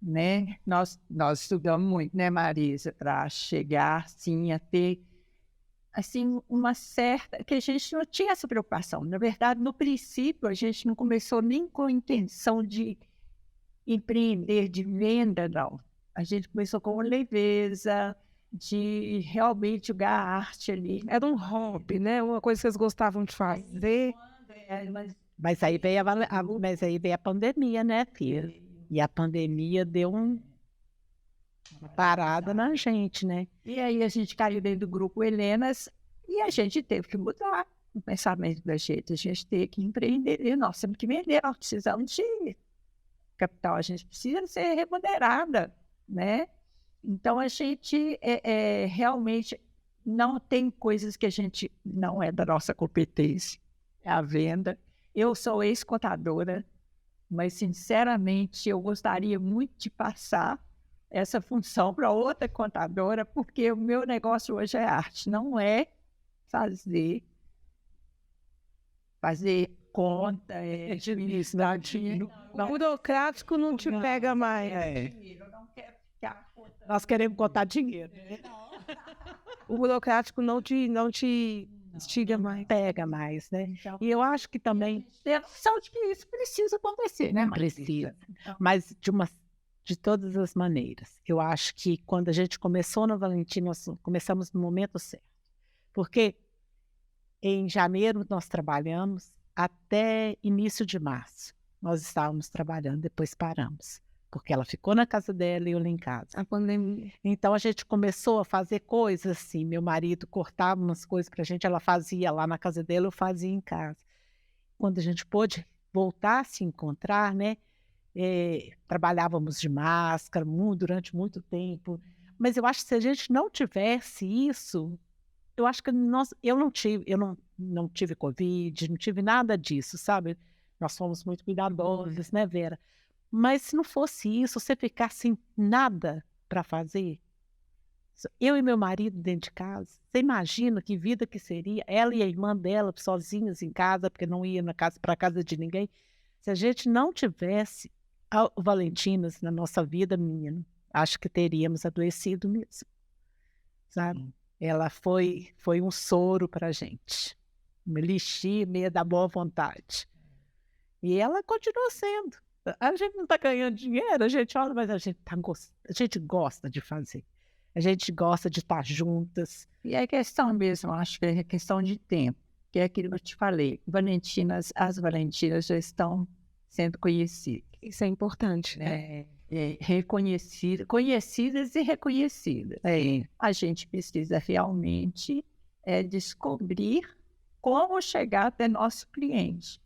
Speaker 2: né? Nós estudamos muito, né, Marisa, para chegar, sim, a ter, assim, uma certa... que a gente não tinha essa preocupação. Na verdade, no princípio, a gente não começou nem com a intenção de empreender, de venda, não. A gente começou com leveza, de realmente jogar a arte ali.
Speaker 1: Era um hobby, né? Uma coisa que vocês gostavam de fazer.
Speaker 3: Mas aí veio a pandemia, né, filha? E a pandemia deu uma parada na gente, né?
Speaker 2: E aí a gente caiu dentro do grupo Helenas e a gente teve que mudar o pensamento da gente. A gente teve que empreender. E nós temos que vender, nós precisamos de capital. A gente precisa ser remunerada, né? Então, a gente realmente não tem coisas que a gente não é da nossa competência. É a venda. Eu sou ex-contadora, mas, sinceramente, eu gostaria muito de passar essa função para outra contadora, porque o meu negócio hoje é arte, não é fazer conta, administrativo.
Speaker 1: O burocrático não te pega mais.
Speaker 2: Eu não quero ficar contando.
Speaker 3: Nós queremos contar dinheiro.
Speaker 1: O burocrático não te instiga mais.
Speaker 3: Pega mais, né?
Speaker 2: Então,
Speaker 3: E eu acho que também
Speaker 2: ter a noção de que isso precisa acontecer, né,
Speaker 3: precisa,
Speaker 2: Então,
Speaker 3: mas de todas as maneiras. Eu acho que quando a gente começou no Valentim, nós começamos no momento certo. Porque em janeiro nós trabalhamos até início de março. Nós estávamos trabalhando, depois paramos. Porque ela ficou na casa dela e eu lá em casa.
Speaker 1: A pandemia.
Speaker 3: Então a gente começou a fazer coisas assim. Meu marido cortava umas coisas para a gente, ela fazia lá na casa dela, eu fazia em casa. Quando a gente pôde voltar a se encontrar, né? Trabalhávamos de máscara durante muito tempo. Mas eu acho que se a gente não tivesse isso, eu acho que eu não tive Covid, não tive nada disso, sabe? Nós fomos muito cuidadosos, né, Vera? Mas se não fosse isso, você ficar sem nada para fazer, eu e meu marido dentro de casa, você imagina que vida que seria? Ela e a irmã dela sozinhas em casa, porque não ia para casa de ninguém. Se a gente não tivesse o Valentinas na nossa vida, menino, acho que teríamos adoecido mesmo, sabe? Ela foi um soro para a gente, uma lixia meia da boa vontade. E ela continua sendo. A gente não está ganhando dinheiro, a gente olha, mas a gente gosta de fazer. A gente gosta de estar juntas.
Speaker 2: e é questão mesmo, acho que é questão de tempo, que é aquilo que eu te falei. As Valentinas já estão sendo conhecidas,
Speaker 1: Isso é importante, né?
Speaker 2: conhecidas e reconhecidas. A gente precisa realmente descobrir como chegar até nosso cliente.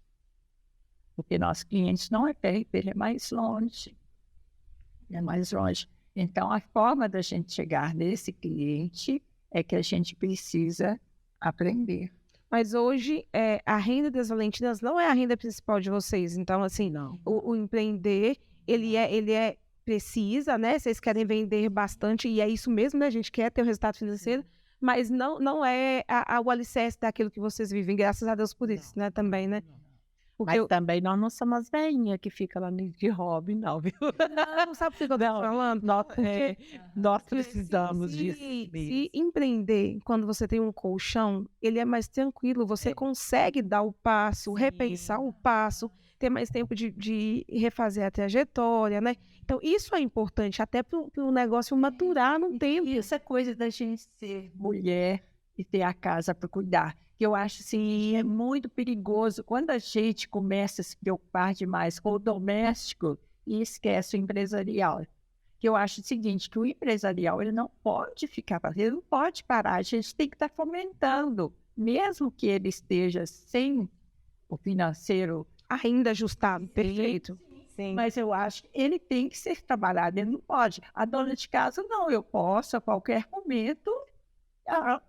Speaker 2: Porque nosso cliente não é perto, ele é mais longe. É mais longe. Então, a forma da gente chegar nesse cliente é que a gente precisa aprender.
Speaker 1: Mas hoje, a renda das Valentinas não é a renda principal de vocês. Então, assim,
Speaker 3: Não.
Speaker 1: o empreender, ele precisa, né? Vocês querem vender bastante, e é isso mesmo, né? A gente quer ter o resultado financeiro, mas não é o alicerce daquilo que vocês vivem. Graças a Deus por isso, né? Também, né? Porque
Speaker 3: Mas também nós não somos as velhinhas que ficam lá de hobby, não, viu?
Speaker 1: não sabe o que eu tô falando?
Speaker 3: Nós precisamos disso
Speaker 1: Se
Speaker 3: mesmo.
Speaker 1: empreender, quando você tem um colchão, ele é mais tranquilo, você consegue dar o passo, repensar o passo, ter mais tempo de refazer a trajetória, né? Então, isso é importante, até para o negócio maturar no tempo.
Speaker 2: E essa coisa da gente ser mulher e ter a casa para cuidar, que eu acho assim, é muito perigoso quando a gente começa a se preocupar demais com o doméstico e esquece o empresarial. Que eu acho o seguinte, que o empresarial ele não pode ficar, ele não pode parar, a gente tem que estar fomentando, mesmo que ele esteja sem o financeiro
Speaker 1: Ainda ajustado, perfeito.
Speaker 3: Sim.
Speaker 2: mas eu acho que ele tem que ser trabalhado, ele não pode. A dona de casa, não, eu posso a qualquer momento,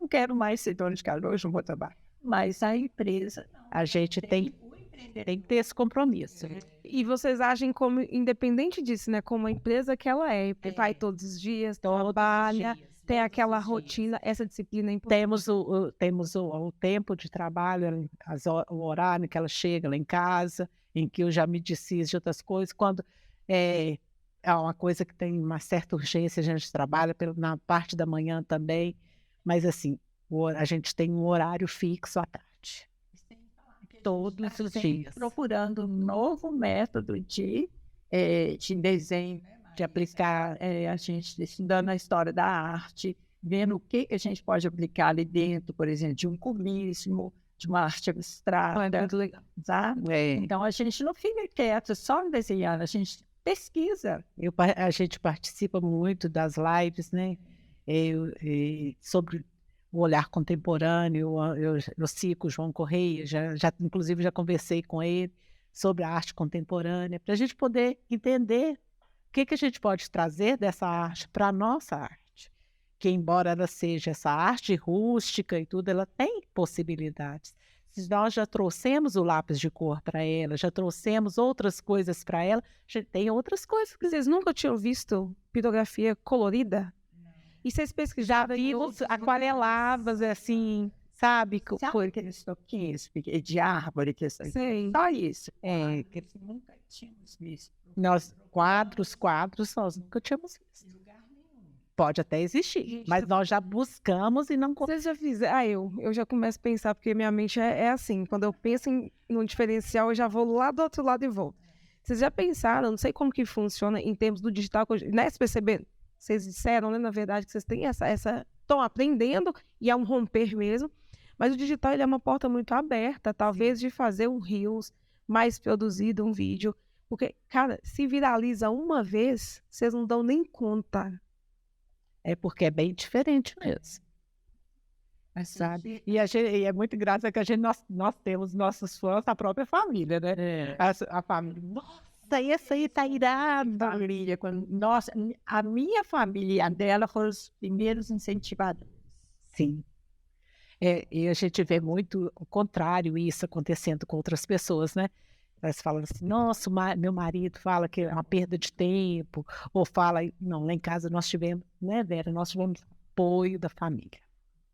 Speaker 2: não quero mais ser dona de casa, hoje não vou trabalhar. Mas a empresa, não.
Speaker 3: A gente tem que ter esse compromisso.
Speaker 1: E vocês agem como, independente disso, né? Como a empresa que ela é. Vai todos os dias, trabalha, tem aquela rotina, essa disciplina é importante.
Speaker 3: Temos o tempo de trabalho, o horário que ela chega lá em casa, em que eu já me desfiz de outras coisas. Quando é uma coisa que tem uma certa urgência, a gente trabalha na parte da manhã também. Mas assim, a gente tem um horário fixo à tarde. Todos os dias.
Speaker 2: Procurando um novo método de desenho, de aplicar, a gente estudando a história da arte, vendo o que a gente pode aplicar ali dentro, por exemplo, de um cubismo, de uma arte abstrata,
Speaker 1: Muito legal.
Speaker 2: sabe? Então, a gente não fica quieto só desenhando, a gente pesquisa.
Speaker 3: A gente participa muito das lives, né? Sobre o olhar contemporâneo. Eu sigo o João Correia, inclusive já conversei com ele sobre a arte contemporânea, para a gente poder entender que a gente pode trazer dessa arte para a nossa arte? Que embora ela seja essa arte rústica e tudo, ela tem possibilidades. Se nós já trouxemos o lápis de cor para ela, já trouxemos outras coisas para ela, já tem outras coisas.
Speaker 1: Vocês nunca tinham visto pitografia colorida? E vocês pesquisaram em
Speaker 3: Vimos aquarelavas, assim, sabe?
Speaker 2: Sabe aqueles toquinhos de árvore que são
Speaker 1: Sei.
Speaker 2: só isso? Que nunca tínhamos visto.
Speaker 3: Nós, quadros, nós nunca tínhamos visto. Pode até existir, mas nós já buscamos e não
Speaker 1: Vocês já fizeram? Eu já começo a pensar, porque minha mente é assim. Quando eu penso num diferencial, eu já vou lá do outro lado e volto. Vocês já pensaram, não sei como que funciona em termos do digital, né? Vocês perceberam? Vocês disseram, né, na verdade, que vocês têm estão aprendendo e é um romper mesmo. Mas o digital ele é uma porta muito aberta, talvez, de fazer um Reels mais produzido, um vídeo. Porque, cara, se viraliza uma vez, vocês não dão nem conta.
Speaker 3: É porque é bem diferente mesmo.
Speaker 2: Mas sabe?
Speaker 3: E é muito engraçado que nós temos nossos fãs da própria família, né? A família. Nossa, esse aí tá irado.
Speaker 2: Família, nossa, a minha família e a dela foram os primeiros incentivadores.
Speaker 3: Sim. E a gente vê muito o contrário isso acontecendo com outras pessoas, né? Elas falam assim, nossa, meu marido fala que é uma perda de tempo, ou fala, não, lá em casa nós tivemos, né, Vera? Nós tivemos apoio da família.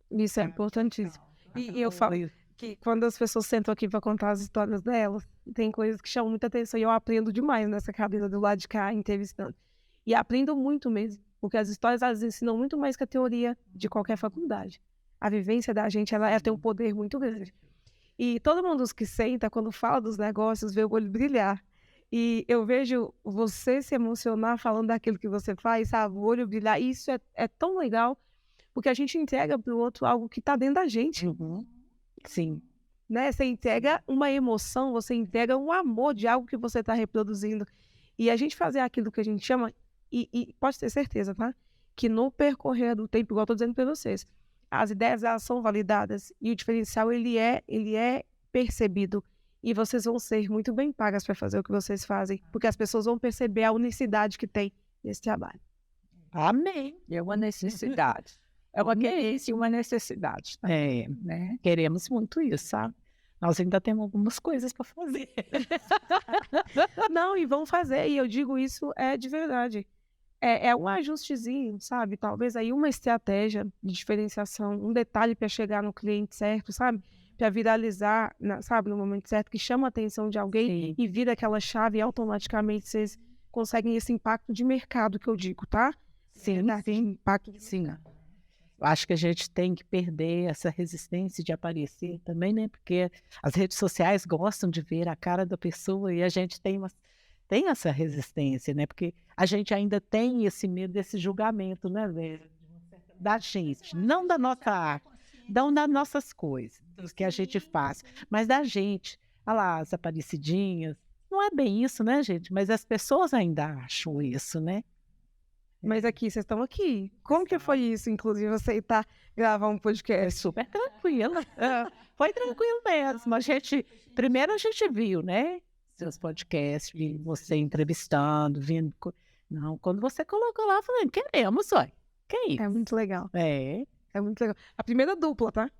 Speaker 1: Isso é importantíssimo. E eu falo que quando as pessoas sentam aqui para contar as histórias delas, tem coisas que chamam muita atenção e eu aprendo demais nessa cadeira do lado de cá, entrevistando. E aprendo muito mesmo, porque as histórias elas ensinam muito mais que a teoria de qualquer faculdade. A vivência da gente, ela tem um poder muito grande. E todo mundo que senta, quando fala dos negócios, vê o olho brilhar. E eu vejo você se emocionar falando daquilo que você faz, sabe? O olho brilhar. E isso é tão legal, porque a gente entrega para o outro algo que está dentro da gente.
Speaker 3: Sim.
Speaker 1: Né? Você entrega uma emoção, você entrega um amor de algo que você está reproduzindo. E a gente fazer aquilo que a gente chama, e pode ter certeza, tá? Que no percorrer do tempo, igual eu estou dizendo para vocês, as ideias elas são validadas e o diferencial ele é percebido e vocês vão ser muito bem pagas para fazer o que vocês fazem, porque as pessoas vão perceber a unicidade que tem nesse trabalho.
Speaker 3: Amém.
Speaker 2: É uma necessidade. É uma querência e uma necessidade.
Speaker 3: Né? Queremos muito isso, sabe? Nós ainda temos algumas coisas para fazer.
Speaker 1: Não, e vão fazer, e eu digo isso de verdade. É um ajustezinho, sabe? Talvez aí uma estratégia de diferenciação, um detalhe para chegar no cliente certo, sabe? Para viralizar, sabe? No momento certo, que chama a atenção de alguém. Sim. E vira aquela chave e automaticamente vocês conseguem esse impacto de mercado que eu digo, tá?
Speaker 3: Sim, impacto de mercado. Acho que a gente tem que perder essa resistência de aparecer também, né? Porque as redes sociais gostam de ver a cara da pessoa e a gente tem essa resistência, né? Porque a gente ainda tem esse medo desse julgamento, né, velho? Da gente, não da nossa arte, não das nossas coisas, dos que a gente faz, mas da gente. Olha lá, as Aparecidinhas. Não é bem isso, né, gente? Mas as pessoas ainda acham isso, né?
Speaker 1: Mas aqui, vocês estão aqui. Como que foi isso, inclusive, aceitar gravar um podcast?
Speaker 3: Super tranquilo. Foi tranquilo mesmo. Primeiro a gente viu, né? Seus podcasts, vi você entrevistando, vindo. Não, quando você colocou lá, eu falei, queremos, ué. Que isso?
Speaker 1: É muito legal.
Speaker 3: É
Speaker 1: muito legal. A primeira dupla, tá?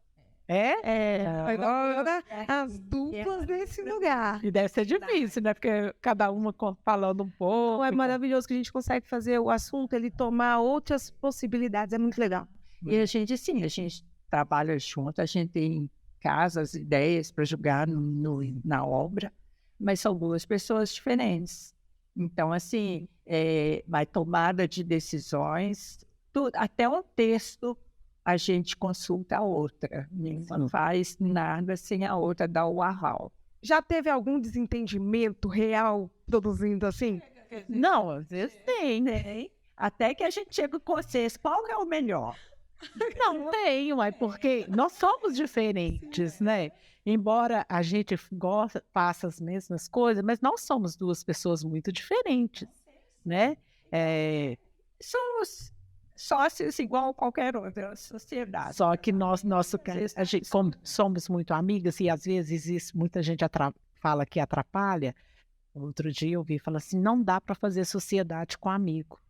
Speaker 3: Agora
Speaker 1: as duplas desse lugar.
Speaker 3: E deve ser difícil, né? Porque cada uma falando um pouco.
Speaker 1: É maravilhoso que a gente consegue fazer o assunto, ele tomar outras possibilidades. É muito legal.
Speaker 2: E a gente trabalha junto, a gente tem casas, ideias para jogar na obra, mas são duas pessoas diferentes. Então, assim, vai tomada de decisões, até um texto a gente consulta a outra. Não faz nada sem a outra dar o aval.
Speaker 1: Já teve algum desentendimento real produzindo assim?
Speaker 3: Não, às vezes tem, né?
Speaker 2: Até que a gente chega com vocês, qual é o melhor?
Speaker 3: Não tem, porque nós somos diferentes, né? Embora a gente faça as mesmas coisas, mas nós somos duas pessoas muito diferentes, né?
Speaker 2: Somos sócios igual a qualquer outra sociedade.
Speaker 3: Só que a gente, como somos muito amigas e às vezes muita gente fala que atrapalha, Outro dia eu ouvi falar assim, não dá para fazer sociedade com amigo.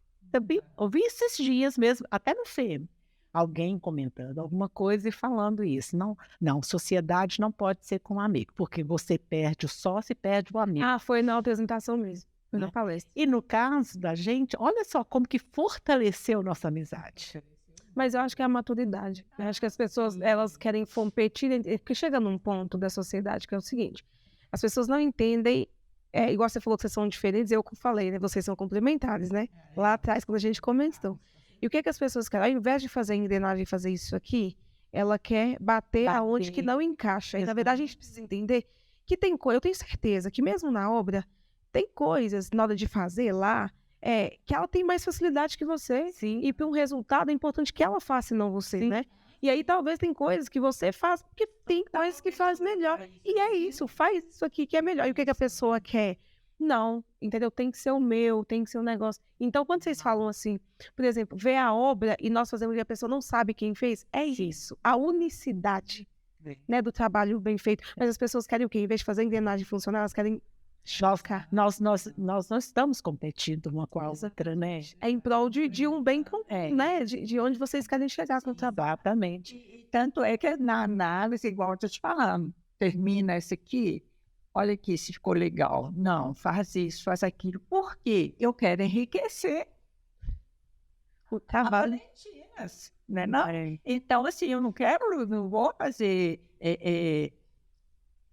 Speaker 3: Ouvi esses dias mesmo, até no FEM, alguém comentando alguma coisa e falando isso. Não, não, sociedade não pode ser com amigo, porque você perde o sócio e perde o amigo.
Speaker 1: Ah, foi na apresentação mesmo. Foi na
Speaker 3: Né?
Speaker 1: palestra.
Speaker 3: E no caso da gente, olha só como que fortaleceu nossa amizade.
Speaker 1: Mas eu acho que é a maturidade. Eu acho que as pessoas, elas querem competir, porque chega num ponto da sociedade que é o seguinte, as pessoas não entendem, igual você falou que vocês são diferentes, eu falei, né? Vocês são complementares, né? Lá atrás, quando a gente comentou. E o que as pessoas querem? Ao invés de fazer a engrenagem e fazer isso aqui, ela quer bater aonde que não encaixa. E, na verdade, a gente precisa entender que tem coisa, eu tenho certeza que mesmo na obra, tem coisas na hora de fazer lá, que ela tem mais facilidade que você.
Speaker 3: Sim.
Speaker 1: E para um resultado é importante que ela faça e não você, né? E aí talvez tem coisas que você faz, porque tem coisas que faz melhor. E é isso, faz isso aqui que é melhor. E o que a pessoa quer? Não, entendeu? Tem que ser o meu, tem que ser o negócio. Então, quando vocês falam assim, por exemplo, ver a obra e nós fazemos e a pessoa não sabe quem fez, é isso, a unicidade, né, do trabalho bem feito. Mas as pessoas querem o quê? Em vez de fazer a engrenagem funcionar, elas querem chocar.
Speaker 3: Nós não estamos competindo uma com a outra, né?
Speaker 1: É em prol de um bem comum, né? De onde vocês querem chegar com o trabalho.
Speaker 3: Exatamente.
Speaker 2: E tanto é que na análise, igual eu estou te falando, termina esse aqui, olha aqui se ficou legal. Não, faz isso, faz aquilo. Por quê? Eu quero enriquecer
Speaker 1: O
Speaker 2: a
Speaker 1: trabalho.
Speaker 2: Valentinas, né? Não? Então, assim, eu não vou fazer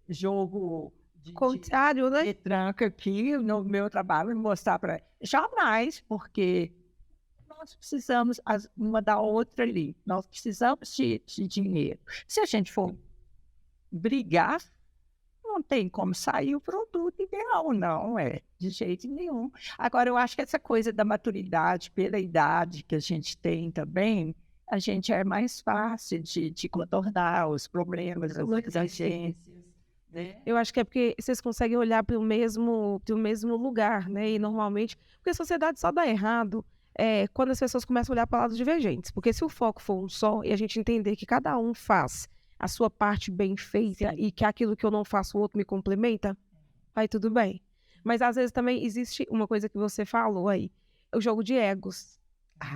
Speaker 2: jogo de
Speaker 1: Contrário, né?
Speaker 2: retranca aqui no meu trabalho e mostrar para... Jamais, porque nós precisamos uma da outra ali. Nós precisamos de dinheiro. Se a gente for brigar, não tem como sair o produto ideal, não, de jeito nenhum. Agora, eu acho que essa coisa da maturidade, pela idade que a gente tem também, a gente é mais fácil de contornar os problemas, as exigências. Né?
Speaker 1: Eu acho que é porque vocês conseguem olhar para o mesmo lugar, né? E normalmente, porque a sociedade só dá errado quando as pessoas começam a olhar para lados divergentes. Porque se o foco for um só e a gente entender que cada um faz a sua parte bem feita e que aquilo que eu não faço o outro me complementa, vai tudo bem. Mas às vezes também existe uma coisa que você falou aí, o jogo de egos.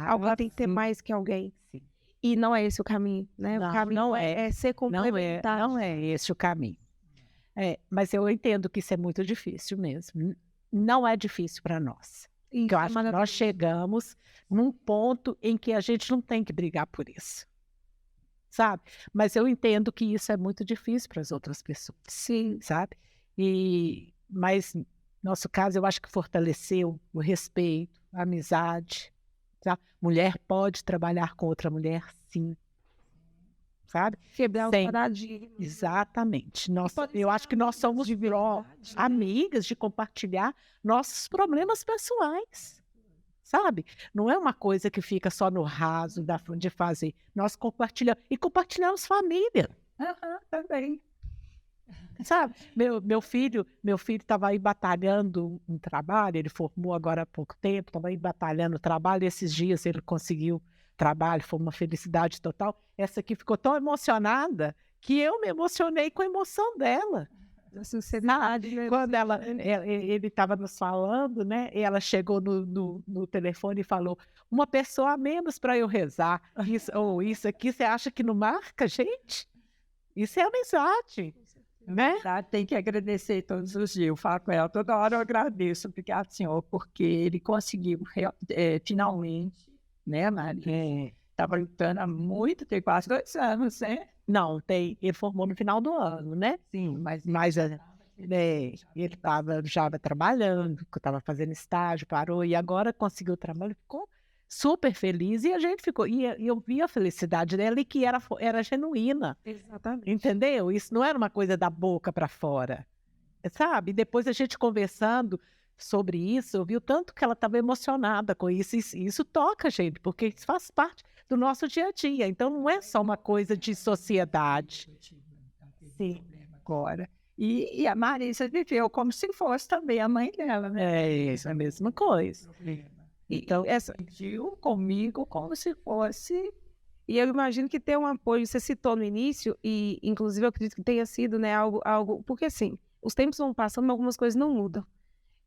Speaker 1: Alguém tem que ter mais que alguém.
Speaker 3: Sim.
Speaker 1: E não é esse o caminho, né?
Speaker 3: Não,
Speaker 1: o caminho
Speaker 3: não
Speaker 1: é ser complementar.
Speaker 3: Não é esse o caminho. Mas eu entendo que isso é muito difícil mesmo. Não é difícil para nós. Porque eu acho que nós chegamos num ponto em que a gente não tem que brigar por isso. Sabe? Mas eu entendo que isso é muito difícil para as outras pessoas.
Speaker 1: Sim.
Speaker 3: Sabe? Mas, no nosso caso, eu acho que fortaleceu o respeito, a amizade. Sabe? Mulher pode trabalhar com outra mulher, sim. Sabe?
Speaker 1: Quebrar os paradigmas.
Speaker 3: Exatamente. Eu acho que nós somos amigas de compartilhar nossos problemas pessoais. Sabe? Não é uma coisa que fica só no raso de fazer. Nós compartilhamos. E compartilhamos família.
Speaker 2: Também.
Speaker 3: Sabe? Meu filho estava aí batalhando um trabalho, ele formou agora há pouco tempo, estava aí batalhando o trabalho, e esses dias ele conseguiu trabalho, foi uma felicidade total. Essa aqui ficou tão emocionada que eu me emocionei com a emoção dela.
Speaker 1: A sinceridade, né?
Speaker 3: Quando ele estava nos falando, né? E ela chegou no telefone e falou: uma pessoa a menos para eu rezar. Isso aqui, você acha que não marca, gente? Isso é amizade. Né?
Speaker 2: Tem que agradecer todos os dias. Eu falo com ela toda hora, eu agradeço, obrigado, senhor, porque ele conseguiu finalmente, né, Maria? Estava lutando há muito, tem quase 2 anos, né?
Speaker 3: Não, ele formou no final do ano, né?
Speaker 2: Sim, mas
Speaker 3: ele estava já trabalhando, estava fazendo estágio, parou e agora conseguiu o trabalho, ficou super feliz e a gente ficou, e eu vi a felicidade dela e que era genuína.
Speaker 1: Exatamente.
Speaker 3: Entendeu? Isso não era uma coisa da boca para fora, sabe? Depois a gente conversando sobre isso, eu vi o tanto que ela estava emocionada com isso, e isso toca a gente, porque isso faz parte do nosso dia a dia, então não é só uma coisa de sociedade.
Speaker 2: Sim, agora. E a Marisa viveu como se fosse também a mãe dela, né?
Speaker 3: É isso, é a mesma coisa.
Speaker 2: Então, essa viu comigo como se fosse.
Speaker 1: E eu imagino que tem um apoio, você citou no início, e inclusive eu acredito que tenha sido, né, algo, porque assim, os tempos vão passando, mas algumas coisas não mudam.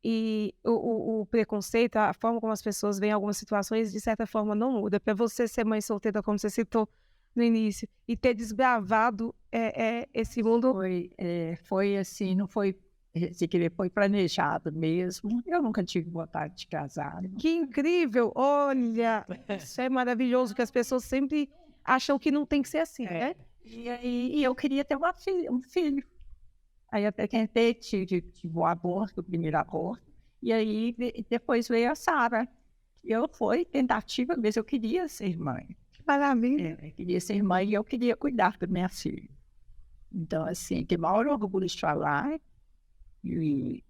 Speaker 1: E o preconceito, a forma como as pessoas veem algumas situações, de certa forma, não muda. Para você ser mãe solteira, como você citou no início, e ter desbravado esse mundo.
Speaker 2: Foi assim, não foi se querer, foi planejado mesmo. Eu nunca tive vontade de casar.
Speaker 1: Que incrível! Olha, isso é maravilhoso, que as pessoas sempre acham que não tem que ser assim, né?
Speaker 2: E eu queria ter um filho. Aí até tentei, tive o aborto, o primeiro aborto. E aí depois veio a Sara. Foi tentativa mesmo, eu queria ser mãe.
Speaker 1: Maravilha.
Speaker 2: Eu queria ser mãe e eu queria cuidar da minha filha. Então, assim, que maior orgulho de falar. E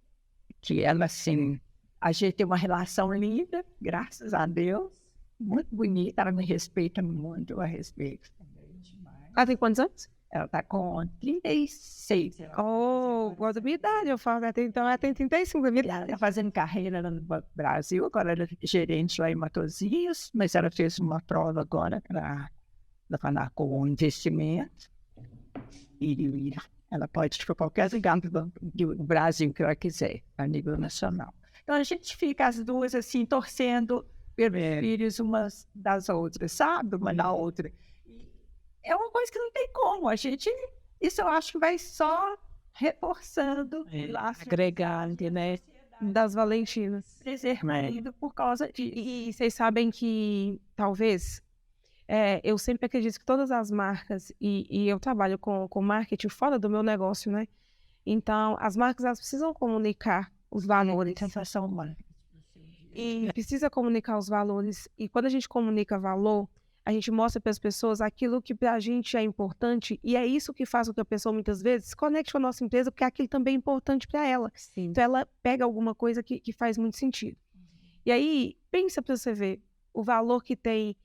Speaker 2: que ela, assim, a gente tem uma relação linda, graças a Deus, muito bonita, ela me respeita muito, eu a respeito também demais.
Speaker 1: Ela tem quantos anos?
Speaker 2: Ela está com 36.
Speaker 1: Oh, igual da minha idade, eu falo, então ela tem 35 da minha
Speaker 2: Ela
Speaker 1: idade.
Speaker 2: está fazendo carreira lá no Brasil, agora ela é gerente lá em Matosinhos, mas ela fez uma prova agora para falar com o investimento. E ela pode ir para qualquer lugar do Brasil que ela quiser, a nível nacional. Então a gente fica as duas assim, torcendo pelos filhos umas das outras, sabe? Uma da outra. É uma coisa que não tem como. Isso eu acho que vai só reforçando o laço
Speaker 3: Agregando, né?
Speaker 1: Das Valentinas.
Speaker 2: preservando por causa disso.
Speaker 1: E vocês sabem que, talvez, eu sempre acredito que todas as marcas, e eu trabalho com marketing fora do meu negócio, né? Então, as marcas, elas precisam comunicar os valores.
Speaker 2: Sensação humana.
Speaker 1: E precisa comunicar os valores. E quando a gente comunica valor, a gente mostra para as pessoas aquilo que para a gente é importante, e é isso que faz com que a pessoa, muitas vezes, se conecte com a nossa empresa, porque aquilo também é importante para ela.
Speaker 3: Sim.
Speaker 1: Então, ela pega alguma coisa que faz muito sentido. E aí, pensa para você ver o valor que tem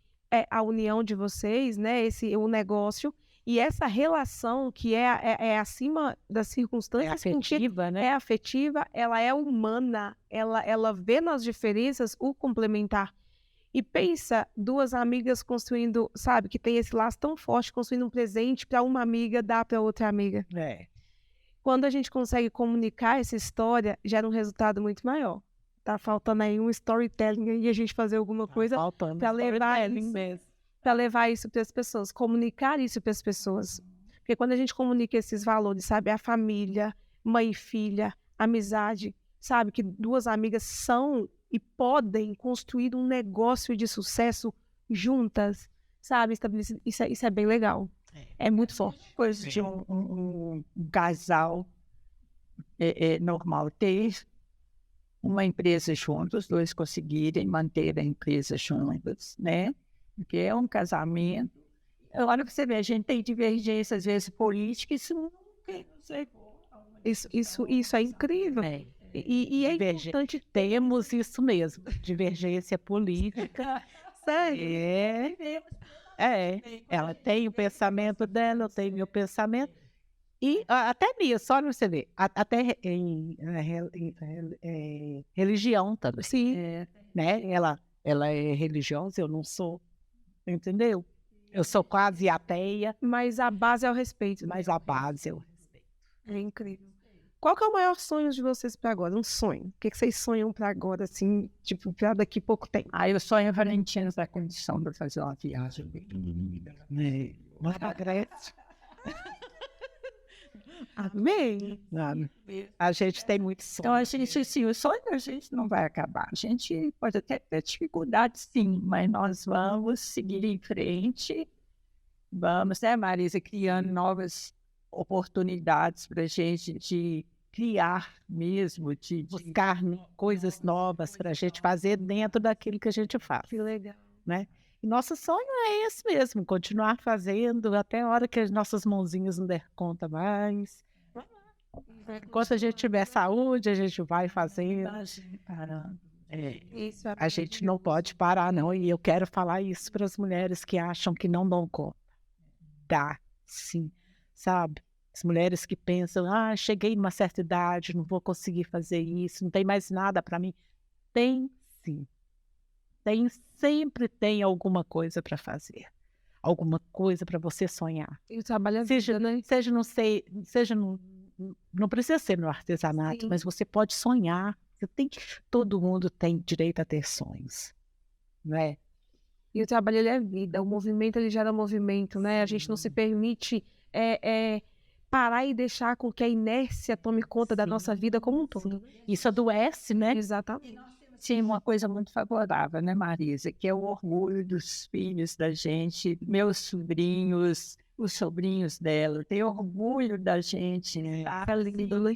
Speaker 1: a união de vocês, né? O negócio, e essa relação que é acima das circunstâncias.
Speaker 3: É afetiva, né?
Speaker 1: É afetiva, ela é humana, ela vê nas diferenças o complementar. E pensa, duas amigas construindo, sabe, que tem esse laço tão forte, construindo um presente para uma amiga dar para outra amiga. Quando a gente consegue comunicar essa história, gera um resultado muito maior. Tá faltando aí um storytelling e a gente fazer alguma coisa para levar isso para as pessoas, comunicar isso para as pessoas. Porque quando a gente comunica esses valores, sabe, a família, mãe e filha, amizade, sabe, que duas amigas são e podem construir um negócio de sucesso juntas, sabe, estabelecido. Isso é bem legal. É muito forte.
Speaker 2: Coisa de um casal normal ter uma empresa juntos, os dois conseguirem manter a empresa juntos, né? Porque é um casamento. Olha para você ver, a gente tem divergência, às vezes, política, isso nunca nos levou a uma
Speaker 1: Isso é incrível. E é importante.
Speaker 3: Temos isso mesmo, divergência política.
Speaker 1: Sério?
Speaker 3: Ela tem o pensamento dela, eu tenho meu pensamento. E até nisso, olha você ver, até em religião também.
Speaker 1: Sim.
Speaker 3: Né? Ela é religiosa, eu não sou, entendeu? Eu sou quase ateia.
Speaker 1: Mas a base é o respeito.
Speaker 3: Mas a base é o respeito.
Speaker 1: É incrível. Qual que é o maior sonho de vocês para agora? Um sonho. O que vocês sonham para agora, assim, tipo, para daqui a pouco tempo?
Speaker 2: Eu sonho a Valentina da condição de fazer uma viagem.
Speaker 3: Para a Grécia.
Speaker 1: Amém.
Speaker 3: A gente tem muito sonho.
Speaker 2: Então, a gente, assim, o sonho a gente não vai acabar. A gente pode até ter dificuldade, sim, mas nós vamos seguir em frente. Vamos, né, Marisa, criando novas oportunidades para a gente de criar mesmo, de
Speaker 3: buscar coisas novas para a gente fazer dentro daquilo que a gente faz.
Speaker 1: Que legal.
Speaker 3: Né? E nosso sonho é esse mesmo, continuar fazendo até a hora que as nossas mãozinhas não der conta mais. Enquanto a gente tiver saúde, a gente vai fazendo. A gente não pode parar, não. E eu quero falar isso para as mulheres que acham que não dão conta. Dá, sim. Sabe? As mulheres que pensam, cheguei numa certa idade, não vou conseguir fazer isso, não tem mais nada para mim. Tem sim. Sempre tem alguma coisa para fazer. Alguma coisa para você sonhar.
Speaker 1: E o trabalho
Speaker 3: né? Não precisa ser no artesanato,
Speaker 1: sim.
Speaker 3: Mas você pode sonhar Todo mundo tem direito a ter sonhos, não é?
Speaker 1: E o trabalho, ele é vida, o movimento, ele gera movimento, né? A gente não se permite parar e deixar com que a inércia tome conta da nossa vida como um todo.
Speaker 3: Isso adoece, né?
Speaker 1: Exatamente.
Speaker 2: Tinha uma coisa muito favorável, né, Marisa? Que é o orgulho dos filhos da gente, meus sobrinhos, os sobrinhos dela, tem orgulho da gente, né?
Speaker 1: Tá lindo, né?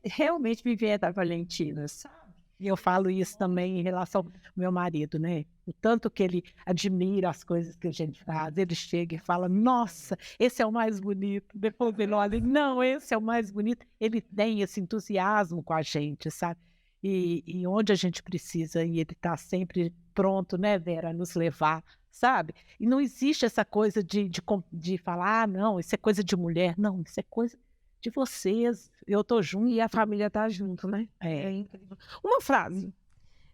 Speaker 2: Realmente viver da Valentina, sabe?
Speaker 3: E eu falo isso também em relação ao meu marido, né? O tanto que ele admira as coisas que a gente faz. Ele chega e fala, nossa, esse é o mais bonito. Depois ele olha, não, esse é o mais bonito. Ele tem esse entusiasmo com a gente, sabe? E onde a gente precisa, e ele está sempre pronto, né, Vera, a nos levar, sabe? E não existe essa coisa de falar, não, isso é coisa de mulher. Não, isso é coisa de vocês. Eu tô junto.
Speaker 1: E a família tá junto, né?
Speaker 3: É.
Speaker 1: É incrível. Uma frase.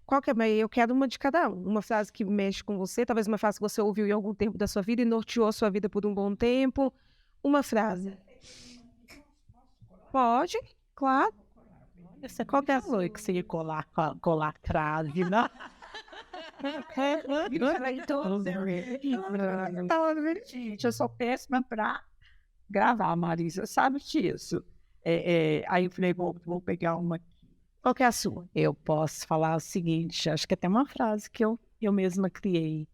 Speaker 1: Qual que é? Eu quero uma de cada um. Uma frase que mexe com você, talvez uma frase que você ouviu em algum tempo da sua vida e norteou a sua vida por um bom tempo. Uma frase. Pode, claro.
Speaker 3: Você qualquer coisa que você ia colar crase, né?
Speaker 2: Gente, eu sou péssima para gravar, Marisa, sabe disso? Aí eu falei, vou pegar uma.
Speaker 1: Qual que é a sua?
Speaker 3: Eu posso falar o seguinte, acho que até uma frase que eu mesma criei.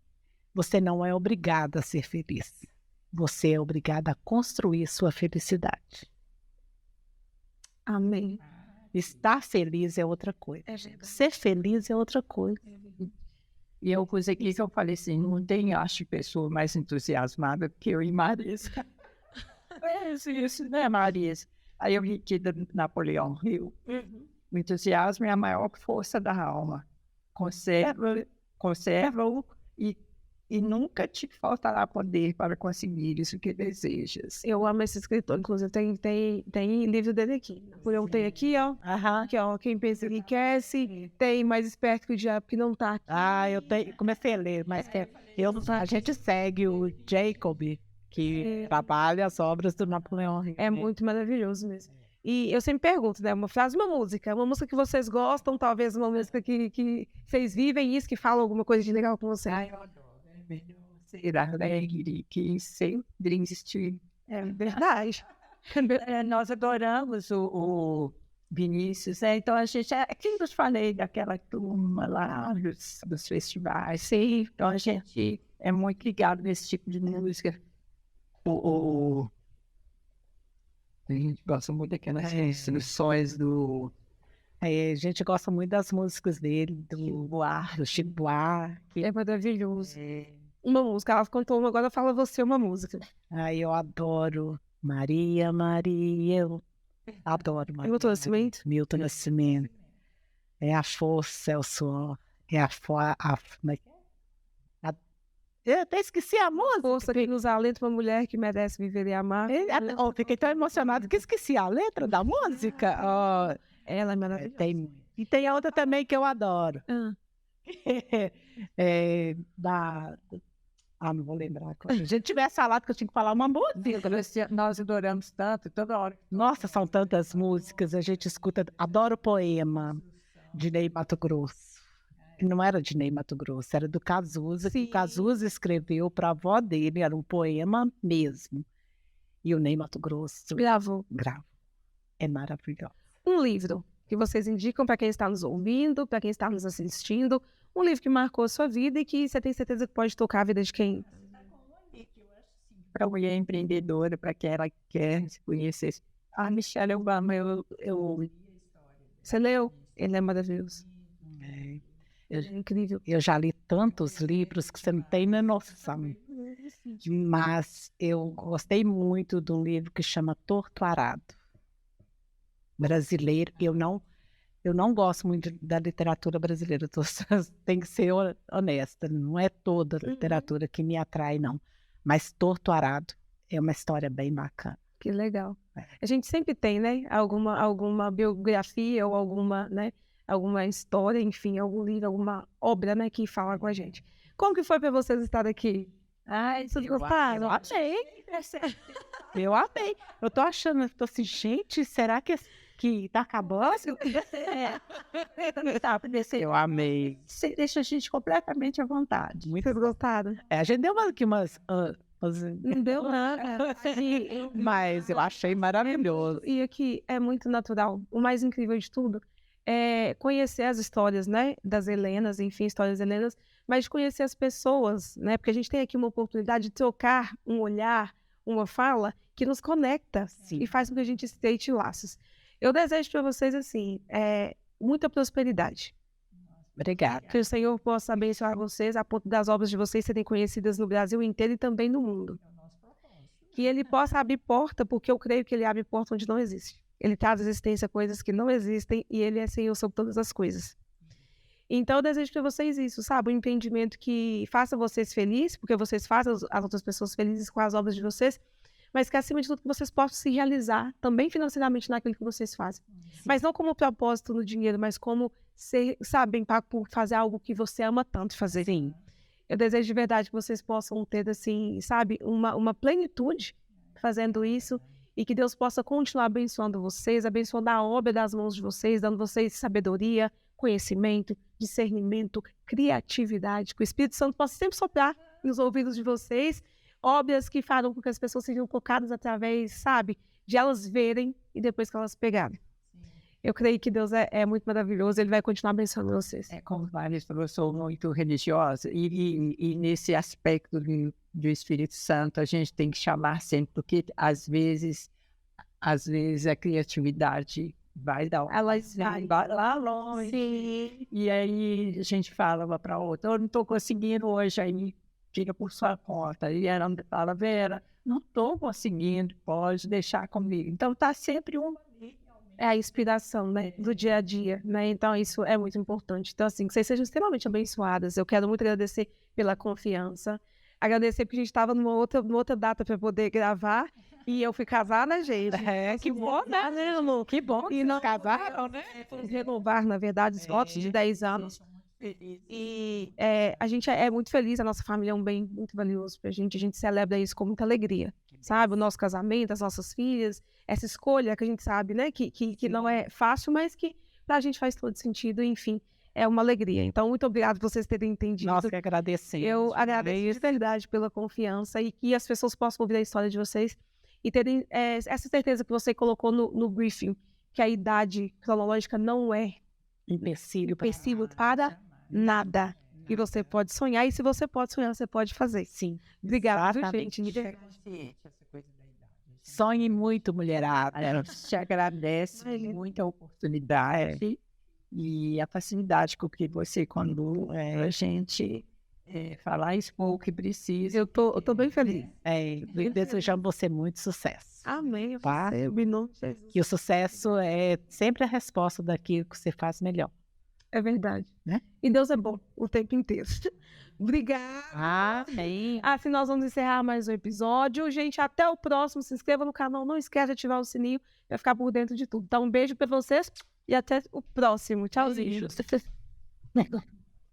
Speaker 3: Você não é obrigada a ser feliz. Você é obrigada a construir sua felicidade.
Speaker 1: Amém.
Speaker 3: Estar feliz é outra coisa. Ser feliz é outra coisa.
Speaker 2: E eu pus aqui que eu falei assim, não tem, acho, pessoa mais entusiasmada que eu e Marisa. Isso, né, Marisa? Aí eu vi aqui da Napoleão Hill. O entusiasmo é a maior força da alma. Conserva-o e nunca te faltará poder para conseguir isso que desejas.
Speaker 1: Eu amo esse escritor, inclusive tem livro dele aqui. Eu tenho aqui, ó. Aqui, ó, quem pensa que quer, se tem mais esperto que o diabo que não tá aqui.
Speaker 3: Eu comecei a ler, mas a gente segue o Jacob, que trabalha as obras do Napoleão Hill.
Speaker 1: É muito maravilhoso mesmo. E eu sempre pergunto, né, uma frase, uma música que vocês gostam, talvez uma música que vocês vivem isso, que fala alguma coisa de legal com vocês.
Speaker 2: Eu adoro. Ser alegre, que sempre existir.
Speaker 1: É verdade.
Speaker 2: Nós adoramos o Vinícius, então a gente, aquilo que eu falei daquela turma lá dos festivais, sim, então a gente é muito ligado nesse tipo de música. A gente gosta muito daquelas instruções do...
Speaker 3: A gente gosta muito das músicas dele, do Chico Buarque.
Speaker 1: É maravilhoso. Uma música, ela cantou uma, agora fala você uma música.
Speaker 3: Eu adoro Maria, eu adoro Maria.
Speaker 1: Milton Nascimento?
Speaker 3: Milton Nascimento. É a força, é o suor, é eu até esqueci a música.
Speaker 1: Força que nos alenta, uma mulher que merece viver e amar.
Speaker 3: Fiquei tão emocionada que esqueci a letra da música.
Speaker 1: Ela é maravilhosa.
Speaker 3: E tem a outra também que eu adoro. Não vou lembrar. Se a gente tivesse falado que eu tinha que falar uma música.
Speaker 2: Nós adoramos tanto, toda hora.
Speaker 3: Nossa, são tantas músicas. A gente escuta. Adoro Poema, de Ney Matogrosso. Não era de Ney Matogrosso, era do Cazuza. Que o Cazuza escreveu para a avó dele, era um poema mesmo. E o Ney Matogrosso
Speaker 1: gravou.
Speaker 3: É maravilhoso.
Speaker 1: Um livro que vocês indicam para quem está nos ouvindo, para quem está nos assistindo, um livro que marcou a sua vida e que você tem certeza que pode tocar a vida de quem?
Speaker 2: Para a mulher empreendedora, para quem ela quer se conhecer. Michelle Obama, eu li a história.
Speaker 1: Você leu? Ele é maravilhoso.
Speaker 3: É incrível. Eu já li tantos livros que você não tem nem noção. Mas eu gostei muito de um livro que chama Torto Arado. Brasileiro. Eu não gosto muito da literatura brasileira. Tem que ser honesta. Não é toda a literatura que me atrai, não. Mas Torto Arado é uma história bem bacana.
Speaker 1: Que legal. A gente sempre tem, né? Alguma biografia ou alguma história, enfim, algum livro, alguma obra, né, que fala com a gente. Como que foi para vocês estar aqui? Vocês gostaram?
Speaker 3: Eu amei. Eu tô achando, assim, gente, será que que tá acabando.
Speaker 2: Sabe,
Speaker 3: Eu amei.
Speaker 2: você deixa a gente completamente à vontade.
Speaker 1: Vocês gostaram?
Speaker 3: A gente deu aqui umas
Speaker 1: Não deu nada.
Speaker 3: mas eu achei maravilhoso.
Speaker 1: E aqui é muito natural. O mais incrível de tudo é conhecer as histórias, né, das Helenas, enfim, histórias helenas, mas de conhecer as pessoas, né, porque a gente tem aqui uma oportunidade de trocar um olhar, uma fala que nos conecta e faz com que a gente estreite laços. Eu desejo para vocês, assim, muita prosperidade.
Speaker 3: Obrigada.
Speaker 1: Que o Senhor possa abençoar vocês a ponto das obras de vocês serem conhecidas no Brasil inteiro e também no mundo. Que Ele possa abrir porta, porque eu creio que Ele abre porta onde não existe. Ele traz à existência coisas que não existem e Ele é Senhor sobre todas as coisas. Então eu desejo para vocês isso, sabe? Um empreendimento que faça vocês felizes, porque vocês fazem as outras pessoas felizes com as obras de vocês, mas que acima de tudo que vocês possam se realizar também financeiramente naquilo que vocês fazem. Mas não como propósito no dinheiro, mas como ser, sabe, bem pago por fazer algo que você ama tanto fazer.
Speaker 3: Sim.
Speaker 1: Eu desejo de verdade que vocês possam ter, assim, sabe, uma plenitude fazendo isso e que Deus possa continuar abençoando vocês, abençoando a obra das mãos de vocês, dando vocês sabedoria, conhecimento, discernimento, criatividade, que o Espírito Santo possa sempre soprar nos ouvidos de vocês, obras que farão com que as pessoas sejam tocadas através, sabe, de elas verem e depois que elas pegarem. Eu creio que Deus é muito maravilhoso, Ele vai continuar abençoando vocês.
Speaker 2: Como vários falou, eu sou muito religiosa e nesse aspecto do Espírito Santo a gente tem que chamar sempre, porque às vezes a criatividade vai dar vai lá longe.
Speaker 1: Sim.
Speaker 2: E aí a gente fala uma para outra, eu não estou conseguindo hoje, aí fica por sua conta. E ela fala, Vera, não estou conseguindo, pode deixar comigo. Então está sempre uma.
Speaker 1: É a inspiração, né, do dia a dia, né? Então isso é muito importante. Então assim, que vocês sejam extremamente abençoadas. Eu quero muito agradecer pela confiança, agradecer porque a gente estava numa outra data para poder gravar e eu fui casar, né, gente?
Speaker 3: Que bom, né, Lu? Que bom que não casaram, né?
Speaker 1: Renovar, na verdade, os votos de 10 anos. E a gente é muito feliz, a nossa família é um bem muito valioso pra gente. A gente celebra isso com muita alegria, sabe? O nosso casamento, as nossas filhas, essa escolha que a gente sabe, né? Que não é fácil, mas que pra gente faz todo sentido, enfim, é uma alegria. Então, muito obrigada por vocês terem entendido.
Speaker 3: Nós que agradecemos.
Speaker 1: Eu agradeço de verdade pela confiança e que as pessoas possam ouvir a história de vocês e terem essa certeza que você colocou no briefing, que a idade cronológica não é
Speaker 3: empecilho
Speaker 1: para nada. E você pode sonhar, e se você pode sonhar, você pode fazer.
Speaker 3: Sim.
Speaker 1: Obrigada, gente.
Speaker 3: Sonhe muito, mulherada.
Speaker 2: A gente agradece muito a oportunidade e a facilidade com que você conduz a gente falar e expor o que precisa.
Speaker 1: Eu tô bem feliz.
Speaker 3: Desejamos você muito sucesso.
Speaker 1: Amém.
Speaker 3: Tá?
Speaker 1: Você,
Speaker 3: que o sucesso é sempre a resposta daquilo que você faz melhor.
Speaker 1: É verdade.
Speaker 3: Né?
Speaker 1: E Deus é bom o tempo inteiro. Obrigada.
Speaker 3: Amém.
Speaker 1: Assim nós vamos encerrar mais um episódio. Gente, até o próximo. Se inscreva no canal. Não esquece de ativar o sininho para ficar por dentro de tudo. Então, um beijo para vocês e até o próximo. Tchauzinho.